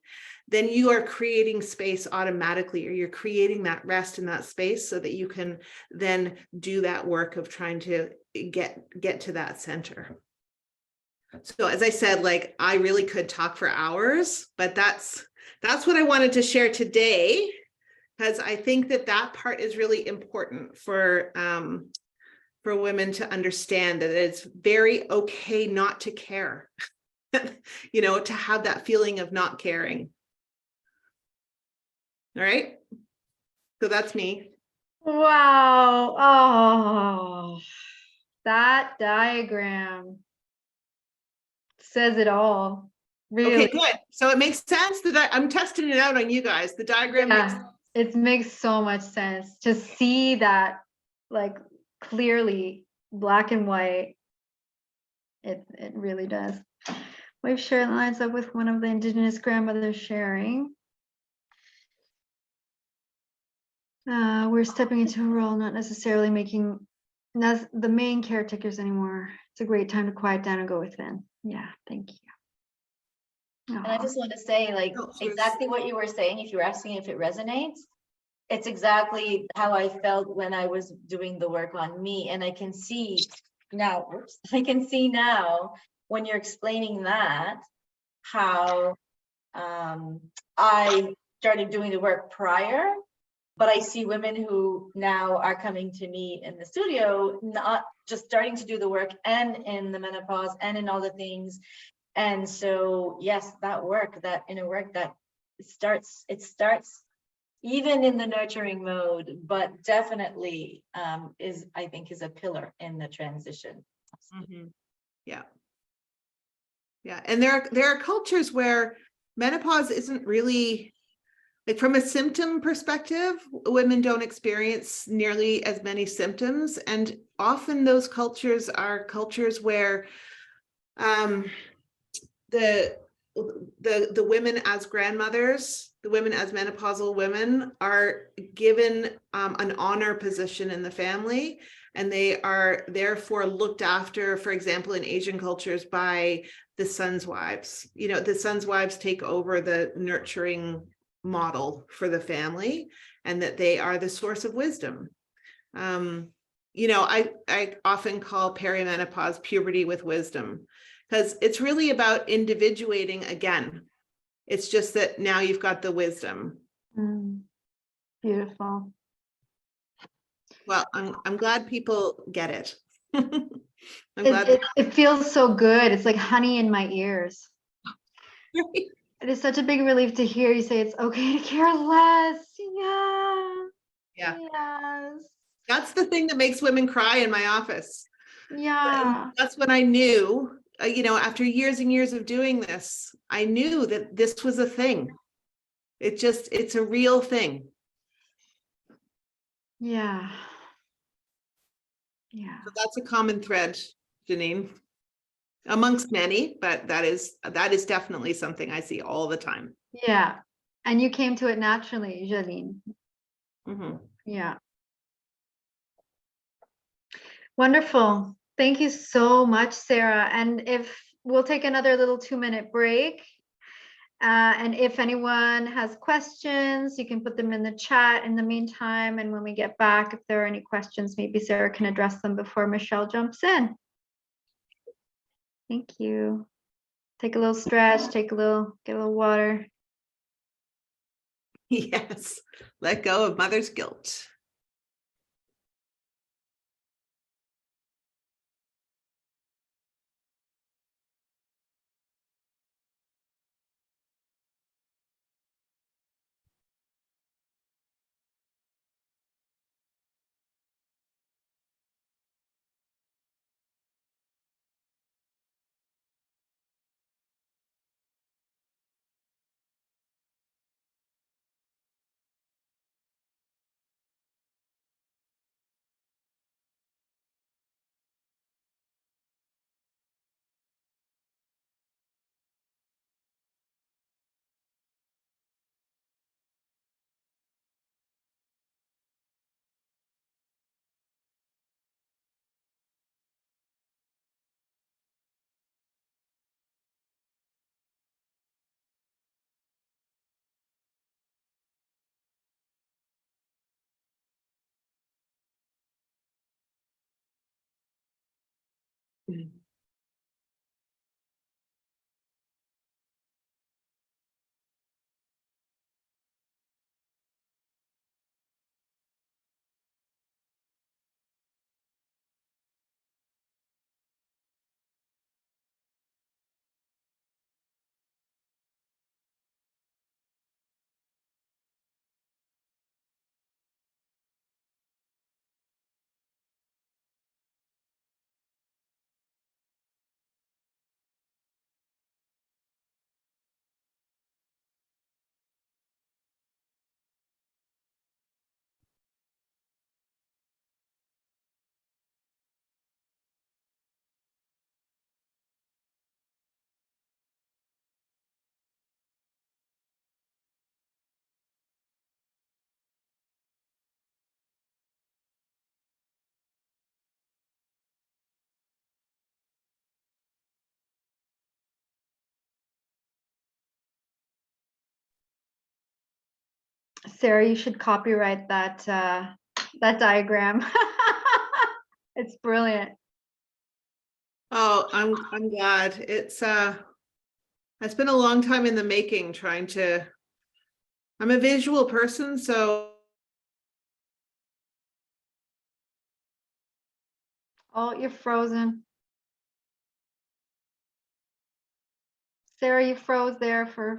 then you are creating space automatically, or you're creating that rest in that space so that you can then do that work of trying to get to that center. So as I said, like, I really could talk for hours, but that's what I wanted to share today, because I think that part is really important for women to understand, that it's very okay not to care, you know, to have that feeling of not caring. All right. So that's me. Wow. Oh, that diagram says it all. Really. Okay, good. So it makes sense that I'm testing it out on you guys. The diagram makes sense. It makes so much sense to see that, like, clearly, black and white. It really does. We've shared lines up with one of the Indigenous grandmothers sharing. We're stepping into a role, not necessarily making us the main caretakers anymore. It's a great time to quiet down and go within. Yeah, thank you. And I just want to say, like, Oh, exactly what you were saying, if you're asking if it resonates, it's exactly how I felt when I was doing the work on me. And I can see now, when you're explaining that, how I started doing the work prior, but I see women who now are coming to me in the studio, not just starting to do the work and in the menopause and in all the things. And so, yes, that inner work, that it starts even in the nurturing mode, but definitely I think is a pillar in the transition. Mm-hmm. Yeah. Yeah. And there are cultures where menopause isn't really, like, from a symptom perspective, women don't experience nearly as many symptoms. And often those cultures are cultures where the women as grandmothers, the women as menopausal women, are given an honor position in the family, and they are therefore looked after, for example, in Asian cultures, by the son's wives. You know, the son's wives take over the nurturing model for the family, and that they are the source of wisdom. You know, I often call perimenopause puberty with wisdom, because it's really about individuating again. It's just that now you've got the wisdom. Beautiful. Well, I'm glad people get it. I'm glad it feels so good. It's like honey in my ears. It is such a big relief to hear you say it's okay to care less. Yeah. Yeah. Yes. That's the thing that makes women cry in my office. Yeah. That's when I knew, you know, after years and years of doing this, I knew that this was a thing. It's a real thing. Yeah. Yeah. So that's a common thread, Jeannine, amongst many, but that is definitely something I see all the time. Yeah. And you came to it naturally, Jeannine. Mm-hmm. Yeah. Wonderful. Thank you so much, Sarah. And if we'll take another little 2-minute break. And if anyone has questions, you can put them in the chat in the meantime. And when we get back, if there are any questions, maybe Sarah can address them before Michelle jumps in. Thank you. Take a little stretch, get a little water. Yes. Let go of mother's guilt. Sarah, you should copyright that that diagram. It's brilliant. Oh, I'm glad. It's been a long time in the making trying to, I'm a visual person, so. Oh, you're frozen. Sarah, you froze there for a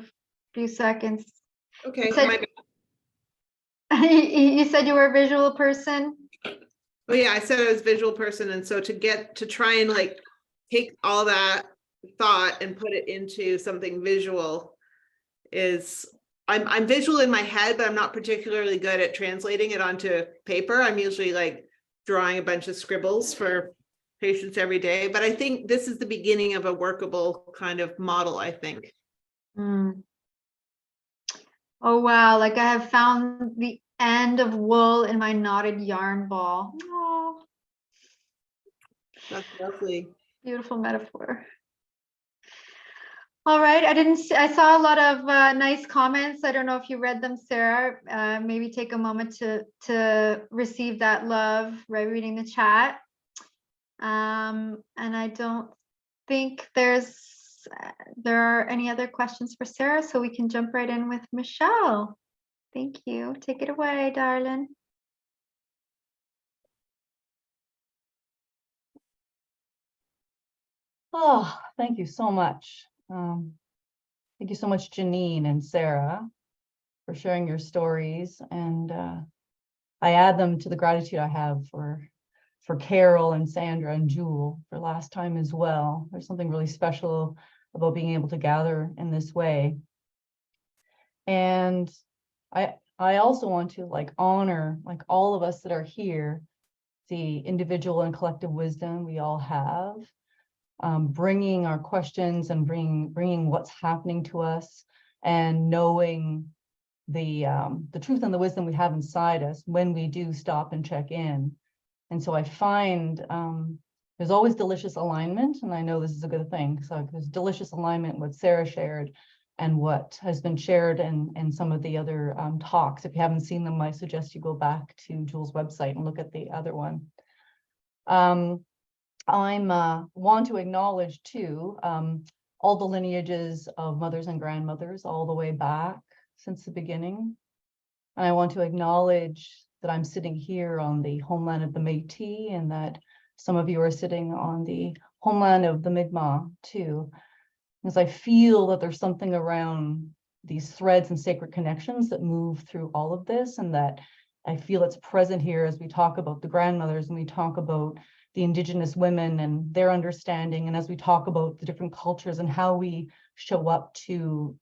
few seconds. Okay. You said, you said you were a visual person? Oh yeah, I said I was a visual person. And so to try and like take all that thought and put it into something visual is, I'm visual in my head, but I'm not particularly good at translating it onto paper. I'm usually like drawing a bunch of scribbles for patients every day, but I think this is the beginning of a workable kind of model, I think. Mm. Oh, wow. Like I have found the end of wool in my knotted yarn ball. Oh, That's lovely. beautiful metaphor. All right. I saw a lot of nice comments. I don't know if you read them, Sarah. Maybe take a moment to receive that love by reading the chat. And I don't think there are any other questions for Sarah, so we can jump right in with Michelle. Thank you. Take it away, darling. Oh, thank you so much. Thank you so much, Jeannine and Sarah, for sharing your stories. And I add them to the gratitude I have for Carol and Sandra and Jule for last time as well. There's something really special about being able to gather in this way. And I also want to like honor like all of us that are here, the individual and collective wisdom we all have. Bringing our questions and bringing what's happening to us, and knowing the truth and the wisdom we have inside us when we do stop and check in. And so I find there's always delicious alignment, and I know this is a good thing. So there's delicious alignment what Sarah shared and what has been shared in some of the other talks. If you haven't seen them, I suggest you go back to Jule's website and look at the other one. I want to acknowledge too all the lineages of mothers and grandmothers all the way back since the beginning. And I want to acknowledge that I'm sitting here on the homeland of the Métis, and that some of you are sitting on the homeland of the Mi'kmaq too. Because I feel that there's something around these threads and sacred connections that move through all of this, and that I feel it's present here as we talk about the grandmothers and we talk about the Indigenous women and their understanding, and as we talk about the different cultures and how we show up to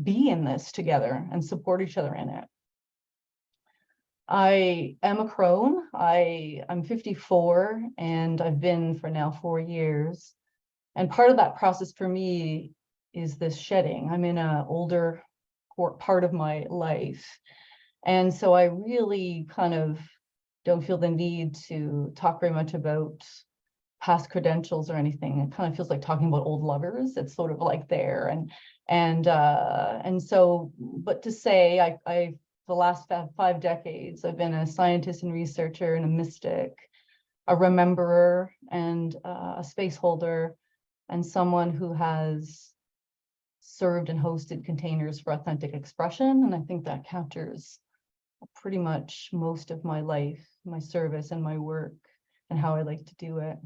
be in this together and support each other in it. I am a crone. I'm 54 and I've been for now 4 years. And part of that process for me is this shedding. I'm in an older part of my life. And so I really kind of don't feel the need to talk very much about past credentials or anything. It kind of feels like talking about old lovers. It's sort of like there. And so, but to say the last 5 decades, I've been a scientist and researcher and a mystic a rememberer and a space holder, and someone who has served and hosted containers for authentic expression. And I think that captures pretty much most of my life, my service and my work, and how I like to do it.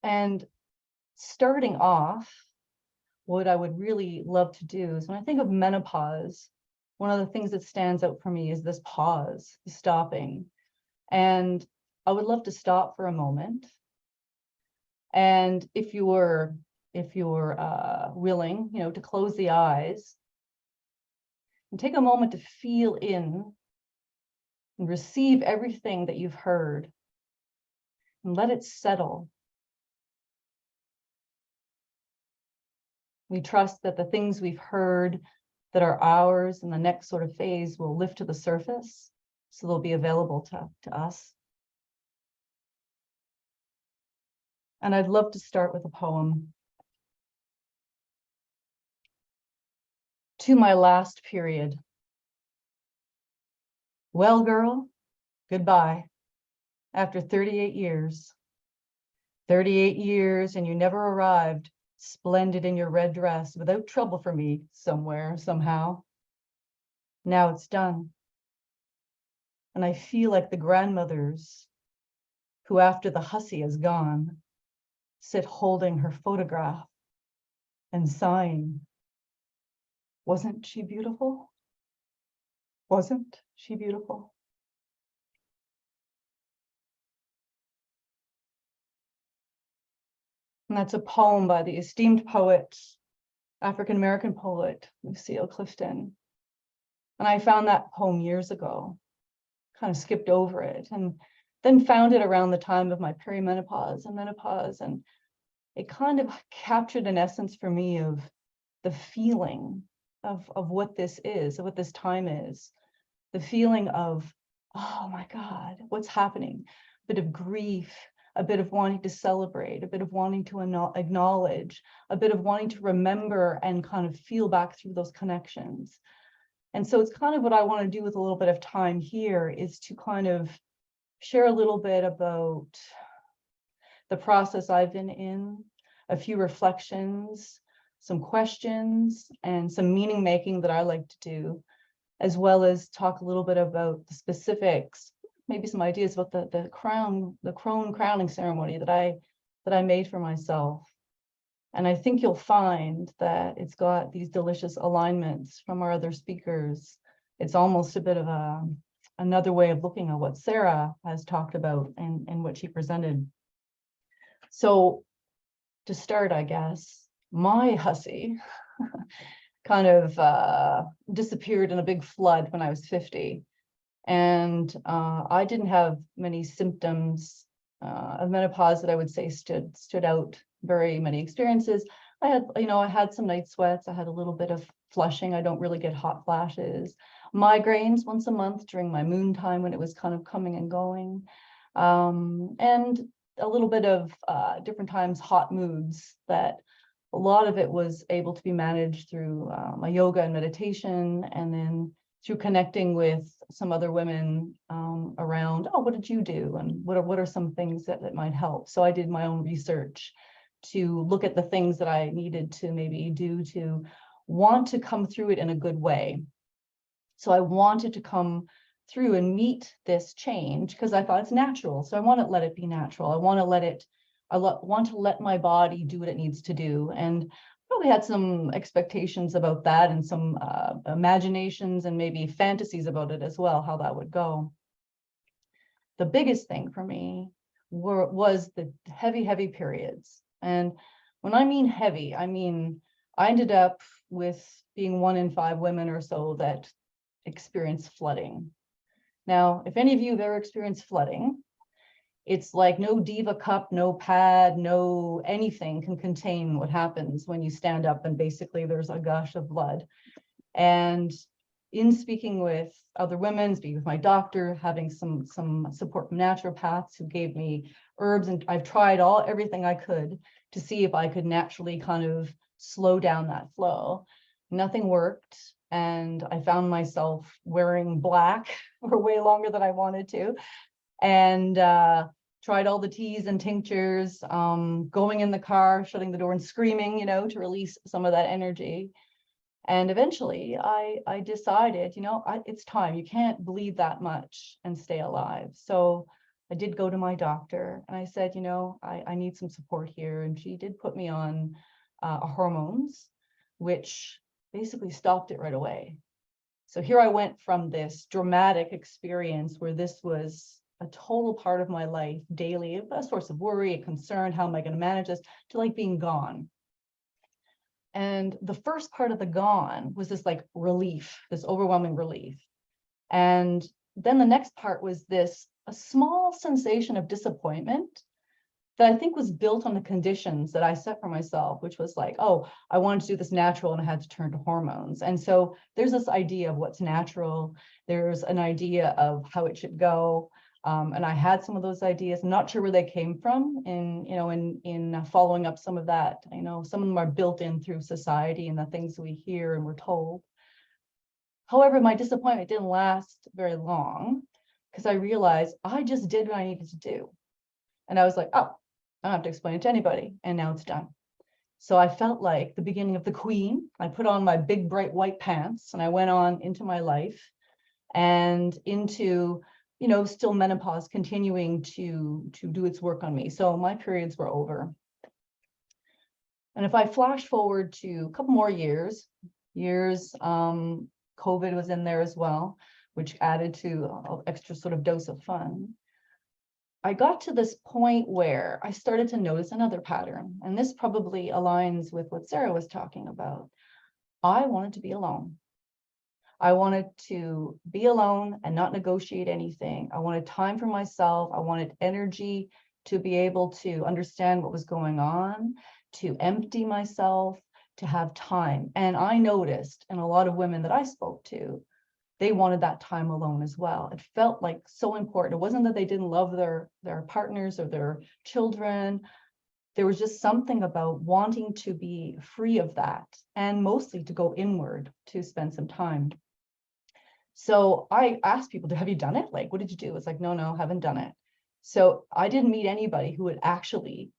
And starting off, what I would really love to do is, when I think of menopause, one of the things that stands out for me is this pause, the stopping. And I would love to stop for a moment. And if you're willing, to close the eyes and take a moment to feel in and receive everything that you've heard and let it settle. We trust that the things we've heard that are ours in the next sort of phase will lift to the surface, so they'll be available to us. And I'd love to start with a poem. To my last period. Well, girl, goodbye. After 38 years. 38 years and you never arrived, splendid in your red dress, without trouble for me somewhere, somehow. Now it's done. And I feel like the grandmothers who, after the hussy is gone, sit holding her photograph and sighing. Wasn't she beautiful? Wasn't she beautiful? And that's a poem by the esteemed poet, African-American poet, Lucille Clifton. And I found that poem years ago, kind of skipped over it, and then found it around the time of my perimenopause and menopause. And it kind of captured an essence for me of the feeling of what this is, of what this time is. The feeling of, oh my God, what's happening? A bit of grief, a bit of wanting to celebrate, a bit of wanting to acknowledge, a bit of wanting to remember and kind of feel back through those connections. And so it's kind of what I want to do with a little bit of time here, is to kind of share a little bit about the process I've been in, a few reflections, some questions, and some meaning making that I like to do, as well as talk a little bit about the specifics, maybe some ideas about the crone crowning ceremony that I made for myself. And I think you'll find that it's got these delicious alignments from our other speakers. It's almost a bit of another way of looking at what Sarah has talked about and what she presented. So to start, I guess, my hussy kind of disappeared in a big flood when I was 50. And I didn't have many symptoms of menopause that I would say stood out, very many experiences. I had some night sweats. I had a little bit of flushing. I don't really get hot flashes. Migraines once a month during my moon time when it was kind of coming and going. And a little bit of different times hot moods, that a lot of it was able to be managed through my yoga and meditation, and then through connecting with some other women around, oh, what did you do? And what are some things that might help? So I did my own research to look at the things that I needed to maybe do to want to come through it in a good way. So I wanted to come through and meet this change because I thought it's natural. So I want to let it be natural. I want to let my body do what it needs to do. And probably had some expectations about that and some imaginations and maybe fantasies about it as well, how that would go. The biggest thing for me was the heavy periods. And when I mean heavy, I mean, I ended up with being 1 in 5 women or so that experience flooding. Now, if any of you have ever experienced flooding, it's like no diva cup, no pad, no anything can contain what happens when you stand up and basically there's a gush of blood. And in speaking with other women, speaking with my doctor, having some support from naturopaths who gave me herbs, and I've tried everything I could to see if I could naturally kind of slow down that flow. Nothing worked. And I found myself wearing black for way longer than I wanted to. And tried all the teas and tinctures, going in the car, shutting the door and screaming, to release some of that energy. And eventually I decided, it's time. You can't bleed that much and stay alive. So I did go to my doctor and I said, I need some support here. And she did put me on hormones, which basically stopped it right away. So here I went from this dramatic experience where this was a total part of my life daily, a source of worry, a concern, how am I going to manage this, to like being gone. And the first part of the gone was this like relief, this overwhelming relief. And then the next part was a small sensation of disappointment that I think was built on the conditions that I set for myself, which was like, oh, I wanted to do this natural and I had to turn to hormones. And so there's this idea of what's natural. There's an idea of how it should go. And I had some of those ideas. I'm not sure where they came from in following up some of that. Some of them are built in through society and the things we hear and we're told. However, my disappointment didn't last very long because I realized I just did what I needed to do. And I was like, oh, I don't have to explain it to anybody. And now it's done. So I felt like the beginning of the queen. I put on my big, bright white pants and I went on into my life and into, still menopause continuing to do its work on me. So my periods were over. And if I flash forward to a couple more years, COVID was in there as well, which added to an extra sort of dose of fun. I got to this point where I started to notice another pattern, and this probably aligns with what Sarah was talking about. I wanted to be alone. I wanted to be alone and not negotiate anything. I wanted time for myself. I wanted energy to be able to understand what was going on, to empty myself, to have time. And I noticed in a lot of women that I spoke to, they wanted that time alone as well. It felt like so important. It wasn't that they didn't love their partners or their children. There was just something about wanting to be free of that and mostly to go inward to spend some time. So I asked people, have you done it? Like, what did you do? It's like, no, haven't done it. So I didn't meet anybody who would actually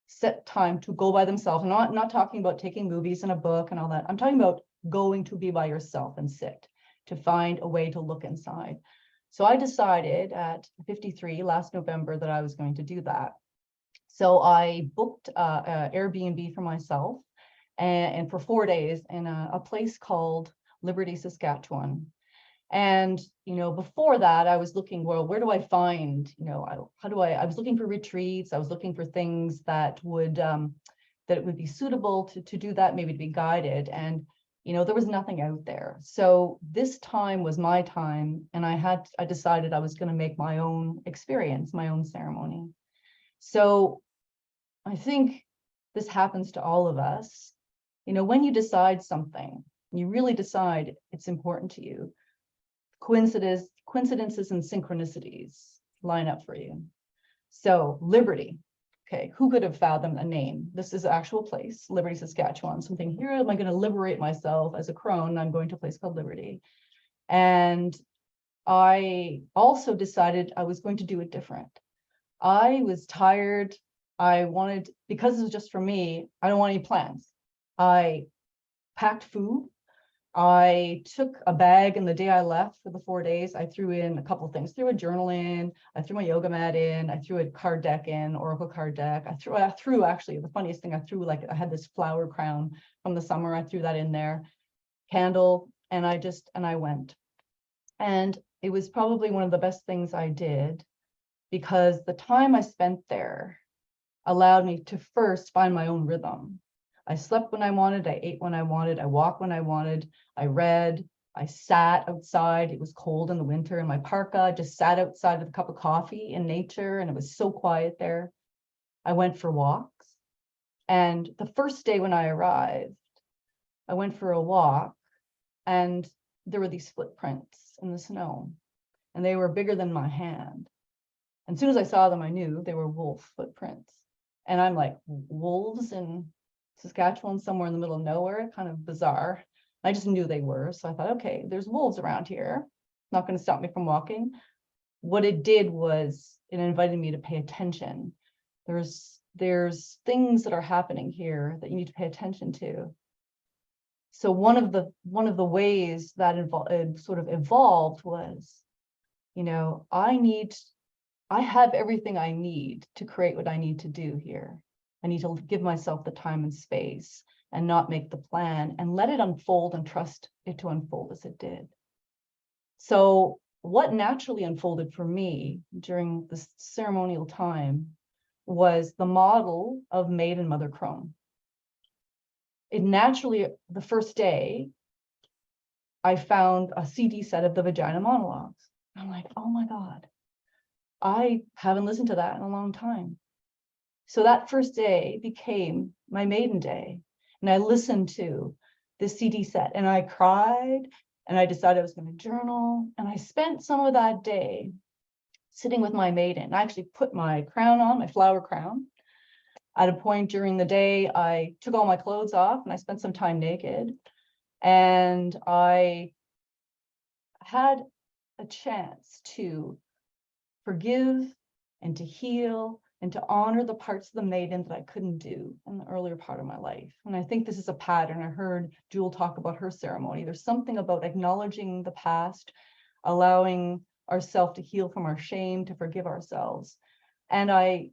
set time to go by themselves. I'm not talking about taking movies and a book and all that. I'm talking about going to be by yourself and sit, to find a way to look inside. So I decided at 53 last November that I was going to do that. So I booked Airbnb for myself and for 4 days in a place called Liberty, Saskatchewan. And, before that, I was looking, well, where do I find, I was looking for retreats. I was looking for things that would be suitable to do that, maybe to be guided. And there was nothing out there. So this time was my time. And I decided I was going to make my own experience, my own ceremony. So I think this happens to all of us. When you decide something, you really decide it's important to you, coincidences and synchronicities line up for you. So Liberty. Okay, who could have fathomed a name? This is an actual place, Liberty, Saskatchewan. Something here, am I going to liberate myself as a crone? I'm going to a place called Liberty. And I also decided I was going to do it different. I was tired. Because it was just for me, I don't want any plans. I packed food. I took a bag, and the day I left for the 4 days, I threw in a couple of things. Threw a journal in, I threw my yoga mat in, I threw a card deck in, Oracle card deck. I threw actually, the funniest thing, I had this flower crown from the summer. I threw that in there, candle, and I went. And it was probably one of the best things I did, because the time I spent there allowed me to first find my own rhythm. I slept when I wanted, I ate when I wanted, I walked when I wanted, I read, I sat outside. It was cold in the winter in my parka, just sat outside with a cup of coffee in nature, and it was so quiet there. I went for walks. And the first day when I arrived, I went for a walk, and there were these footprints in the snow, and they were bigger than my hand. And as soon as I saw them, I knew they were wolf footprints. And I'm like, wolves in Saskatchewan, somewhere in the middle of nowhere, kind of bizarre. I just knew they were. So I thought, okay, there's wolves around here. Not going to stop me from walking. what it did was it invited me to pay attention. There's things that are happening here that you need to pay attention to. So one of the ways that sort of evolved was, you know, I have everything I need to create what I need to do here. I need to give myself the time and space and not make the plan and let it unfold and trust it to unfold as it did. So what naturally unfolded for me during this ceremonial time was the model of maid and mother crone. It naturally, the first day, I found a CD set of the Vagina Monologues. I'm like, oh my God, I haven't listened to that in a long time. So that first day became my maiden day. And I listened to the CD set and I cried and I decided I was going to journal. And I spent some of that day sitting with my maiden. I actually put my crown on, my flower crown. At a point during the day, I took all my clothes off and I spent some time naked. And I had a chance to forgive and to heal and to honor the parts of the maiden that I couldn't do in the earlier part of my life. And I think this is a pattern. I heard Jule talk about her ceremony. There's something about acknowledging the past, allowing ourselves to heal from our shame, to forgive ourselves. And I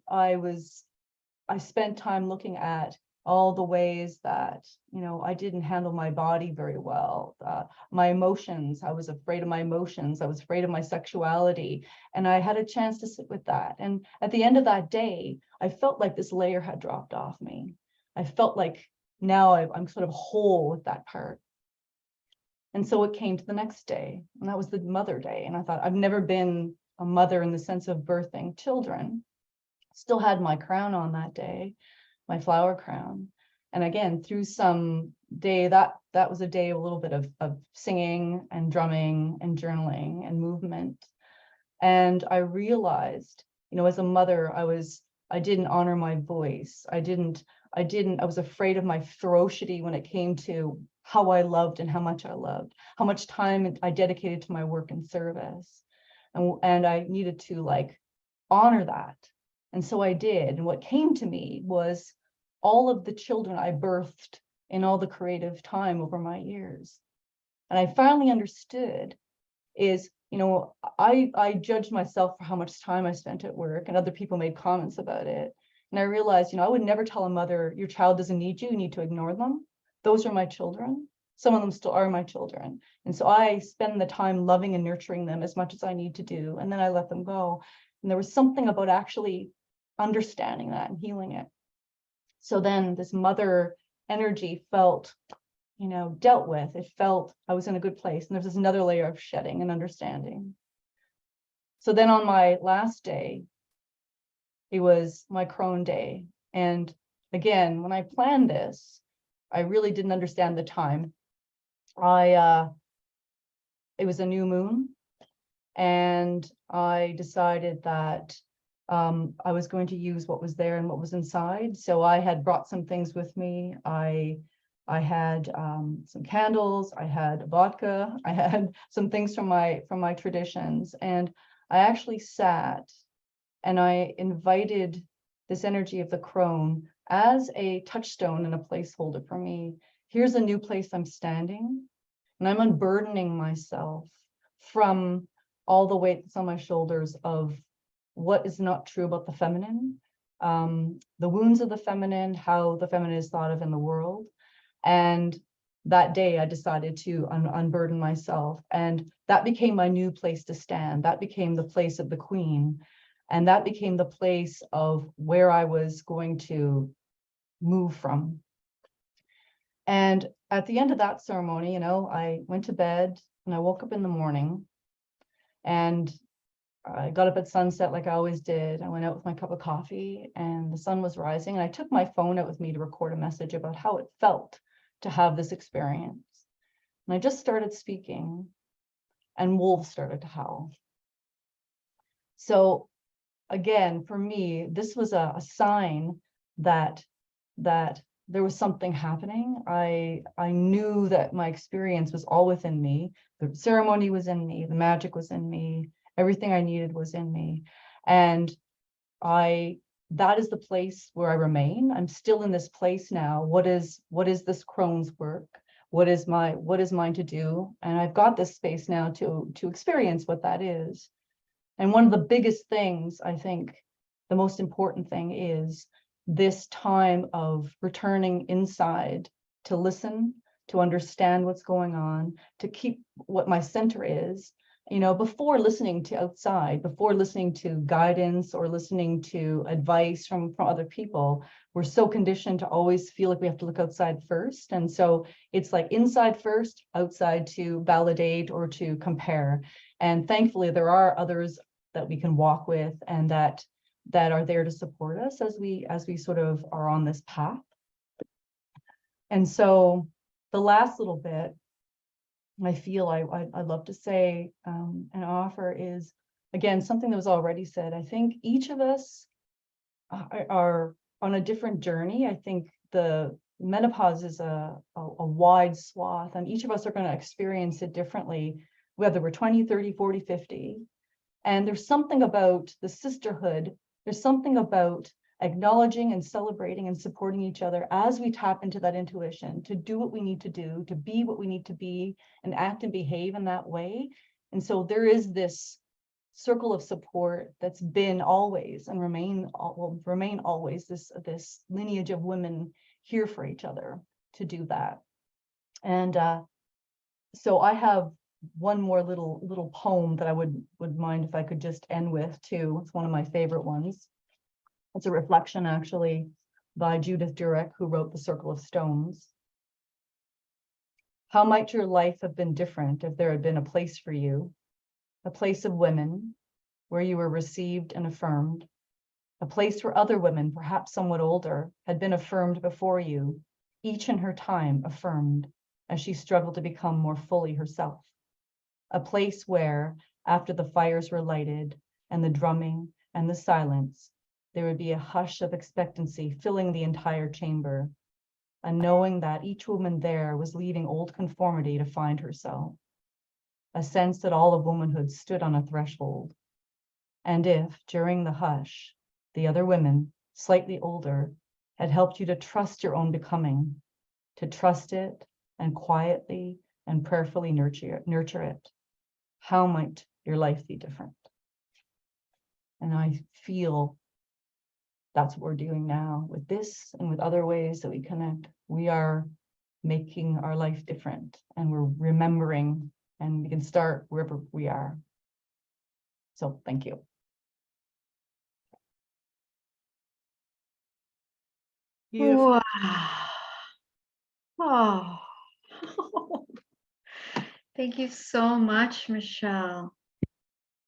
spent time looking at all the ways that, you know, I didn't handle my body very well. My emotions, I was afraid of my emotions. I was afraid of my sexuality. And I had a chance to sit with that. And at the end of that day, I felt like this layer had dropped off me. I felt like now I'm sort of whole with that part. And so it came to the next day, and that was the mother day. And I thought, I've never been a mother in the sense of birthing children. Still had my crown on that day, my flower crown. And again, through some day, that was a day of a little bit of singing and drumming and journaling and movement. And I realized, you know, as a mother, I didn't honor my voice. I was afraid of my ferocity when it came to how I loved and how much I loved, how much time I dedicated to my work and service. And I needed to like honor that. And so I did. And what came to me was all of the children I birthed in all the creative time over my years. And I finally understood is, you know, I judged myself for how much time I spent at work, and other people made comments about it. And I realized, you know, I would never tell a mother, your child doesn't need you need to ignore them. Those are my children. Some of them still are my children. And so I spend the time loving and nurturing them as much as I need to do. And then I let them go. And there was something about actually understanding that and healing it. So then this mother energy felt, you know, dealt with. It felt I was in a good place. And there's this another layer of shedding and understanding. So then on my last day, it was my crone day. And again, when I planned this, I really didn't understand the time. It was a new moon, and I decided that I was going to use what was there and what was inside. So I had brought some things with me. I had some candles, I had vodka, I had some things from my traditions. And I actually sat and I invited this energy of the crone as a touchstone and a placeholder for me. Here's a new place I'm standing, and I'm unburdening myself from all the weight that's on my shoulders of what is not true about the feminine, the wounds of the feminine, how the feminine is thought of in the world. And that day I decided to unburden myself, and that became my new place to stand. That became the place of the queen. And that became the place of where I was going to move from. And at the end of that ceremony, you know, I went to bed and I woke up in the morning, and I got up at sunset like I always did. I went out with my cup of coffee and the sun was rising, and I took my phone out with me to record a message about how it felt to have this experience. And I just started speaking, and wolves started to howl. So again, for me, this was a sign that there was something happening. I knew that my experience was all within me. The ceremony was in me. The magic was in me. Everything I needed was in me. And that is the place where I remain. I'm still in this place now. What is this crone's work? What is mine to do? And I've got this space now to experience what that is. And one of the biggest things, I think, the most important thing is this time of returning inside to listen, to understand what's going on, to keep what my center is, before listening to outside, before listening to guidance or listening to advice from other people. We're so conditioned to always feel like we have to look outside first. And so it's like inside first, outside to validate or to compare. And thankfully, there are others that we can walk with and that are there to support us as we sort of are on this path. And so the last little bit I feel I'd love to say and offer is, again, something that was already said. I think each of us are on a different journey. I think the menopause is a wide swath, and each of us are going to experience it differently, whether we're 20, 30, 40, 50. And there's something about the sisterhood. There's something about acknowledging and celebrating and supporting each other as we tap into that intuition to do what we need to do, to be what we need to be, and act and behave in that way. And so there is this circle of support that's been always and will remain always this lineage of women here for each other to do that. And so I have one more little poem that I would mind if I could just end with too. It's one of my favorite ones. It's a reflection, actually, by Judith Durek, who wrote The Circle of Stones. How might your life have been different if there had been a place for you, a place of women where you were received and affirmed, a place where other women, perhaps somewhat older, had been affirmed before you, each in her time affirmed, as she struggled to become more fully herself, a place where, after the fires were lighted and the drumming and the silence, there would be a hush of expectancy filling the entire chamber, a knowing that each woman there was leaving old conformity to find herself, a sense that all of womanhood stood on a threshold. And if, during the hush, the other women, slightly older, had helped you to trust your own becoming, to trust it and quietly and prayerfully nurture it, how might your life be different? And I feel that's what we're doing now with this and with other ways that we connect. We are making our life different, and we're remembering, and we can start wherever we are. So thank you. Beautiful. Wow. Oh. Thank you so much, Michelle.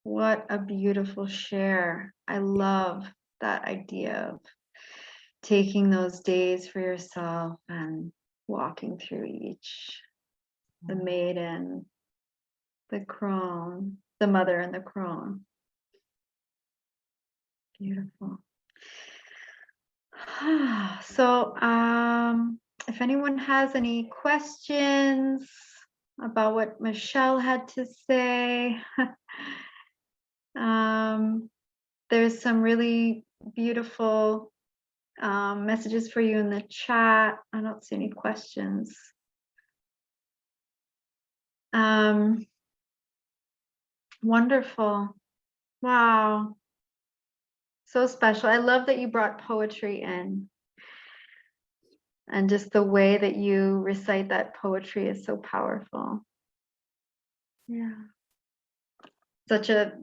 What a beautiful share. I love that idea of taking those days for yourself and walking through each, the maiden, the crone, the mother and the crone. Beautiful. So if anyone has any questions about what Michelle had to say, there's some really beautiful messages for you in the chat. I don't see any questions. Wonderful. Wow. So special. I love that you brought poetry in. And just the way that you recite that poetry is so powerful. Yeah. Such a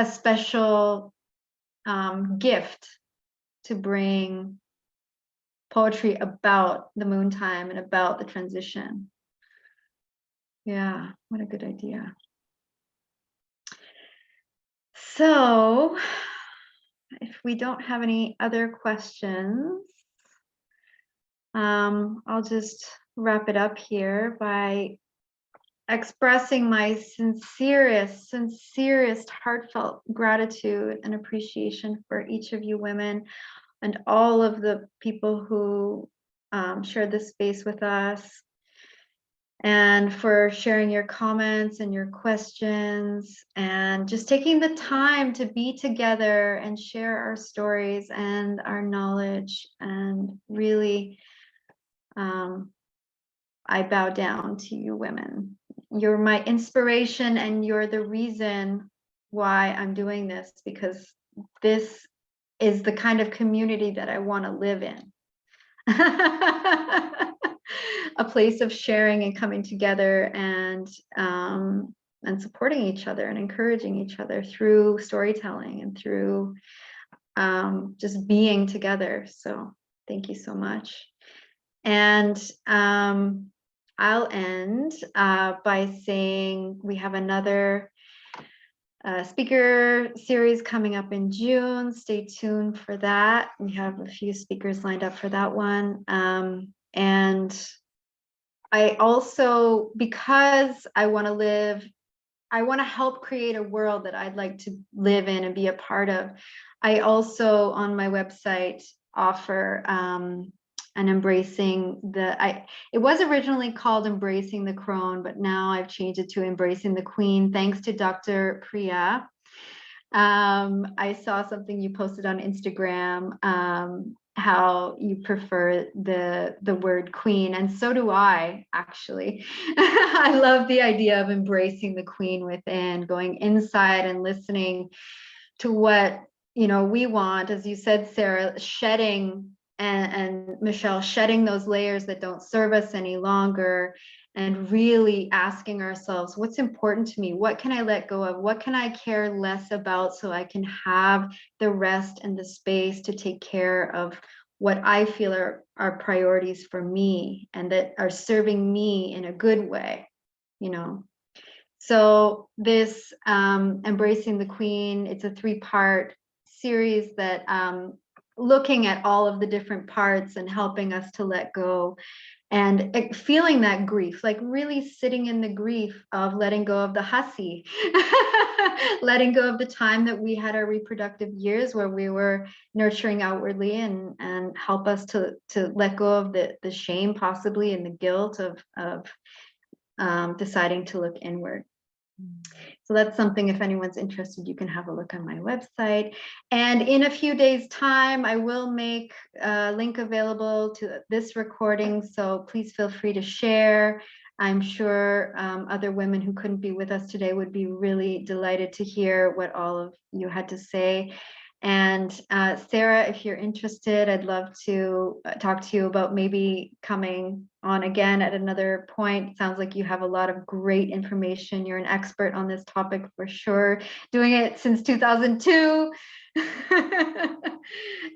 special gift to bring poetry about the moon time and about the transition. Yeah, what a good idea. So if we don't have any other questions, I'll just wrap it up here by expressing my sincerest, heartfelt gratitude and appreciation for each of you women and all of the people who shared this space with us. and for sharing your comments and your questions, and just taking the time to be together and share our stories and our knowledge. And really, I bow down to you women. You're my inspiration, and you're the reason why I'm doing this, because this is the kind of community that I want to live in. A place of sharing and coming together, and supporting each other and encouraging each other through storytelling and through just being together. So thank you so much. And I'll end by saying we have another speaker series coming up in June. Stay tuned for that. We have a few speakers lined up for that one. And I also, because I want to help create a world that I'd like to live in and be a part of, I also on my website offer an embracing it was originally called Embracing the Crone, but now I've changed it to Embracing the Queen, thanks to Dr. Priya. I saw something you posted on Instagram, how you prefer the word queen, and so do I, actually. I love the idea of embracing the queen within, going inside and listening to what we want, as you said, Sarah, shedding and Michelle, shedding those layers that don't serve us any longer, and really asking ourselves, what's important to me? What can I let go of? What can I care less about, so I can have the rest and the space to take care of what I feel are priorities for me, and that are serving me in a good way, So this Embracing the Queen, it's a 3-part series that looking at all of the different parts and helping us to let go, and feeling that grief, like really sitting in the grief of letting go of the hussy, letting go of the time that we had our reproductive years where we were nurturing outwardly, and help us to let go of the shame, possibly, and the guilt of deciding to look inward. So that's something, if anyone's interested, you can have a look on my website. And in a few days' time, I will make a link available to this recording. So please feel free to share. I'm sure other women who couldn't be with us today would be really delighted to hear what all of you had to say. And Sarah, if you're interested, I'd love to talk to you about maybe coming on again at another point. Sounds like you have a lot of great information. You're an expert on this topic for sure, doing it since 2002.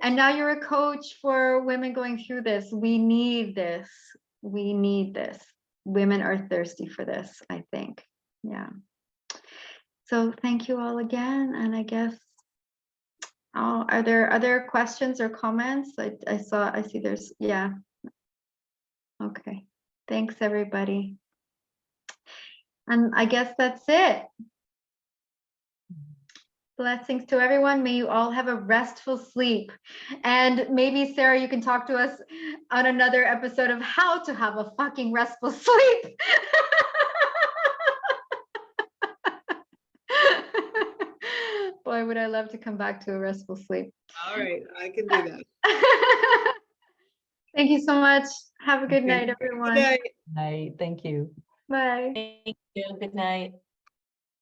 And now you're a coach for women going through this. We need this. We need this. Women are thirsty for this, I think. Yeah. So thank you all again. And I guess, are there other questions or comments? I see there's, yeah. Okay. Thanks, everybody. And I guess that's it. Blessings to everyone. May you all have a restful sleep. And maybe, Sarah, you can talk to us on another episode of how to have a fucking restful sleep. Boy, would I love to come back to a restful sleep. All right, I can do that. Thank you so much. Have a good night, everyone. Good night. Night. Thank you. Bye. Thank you. Good night.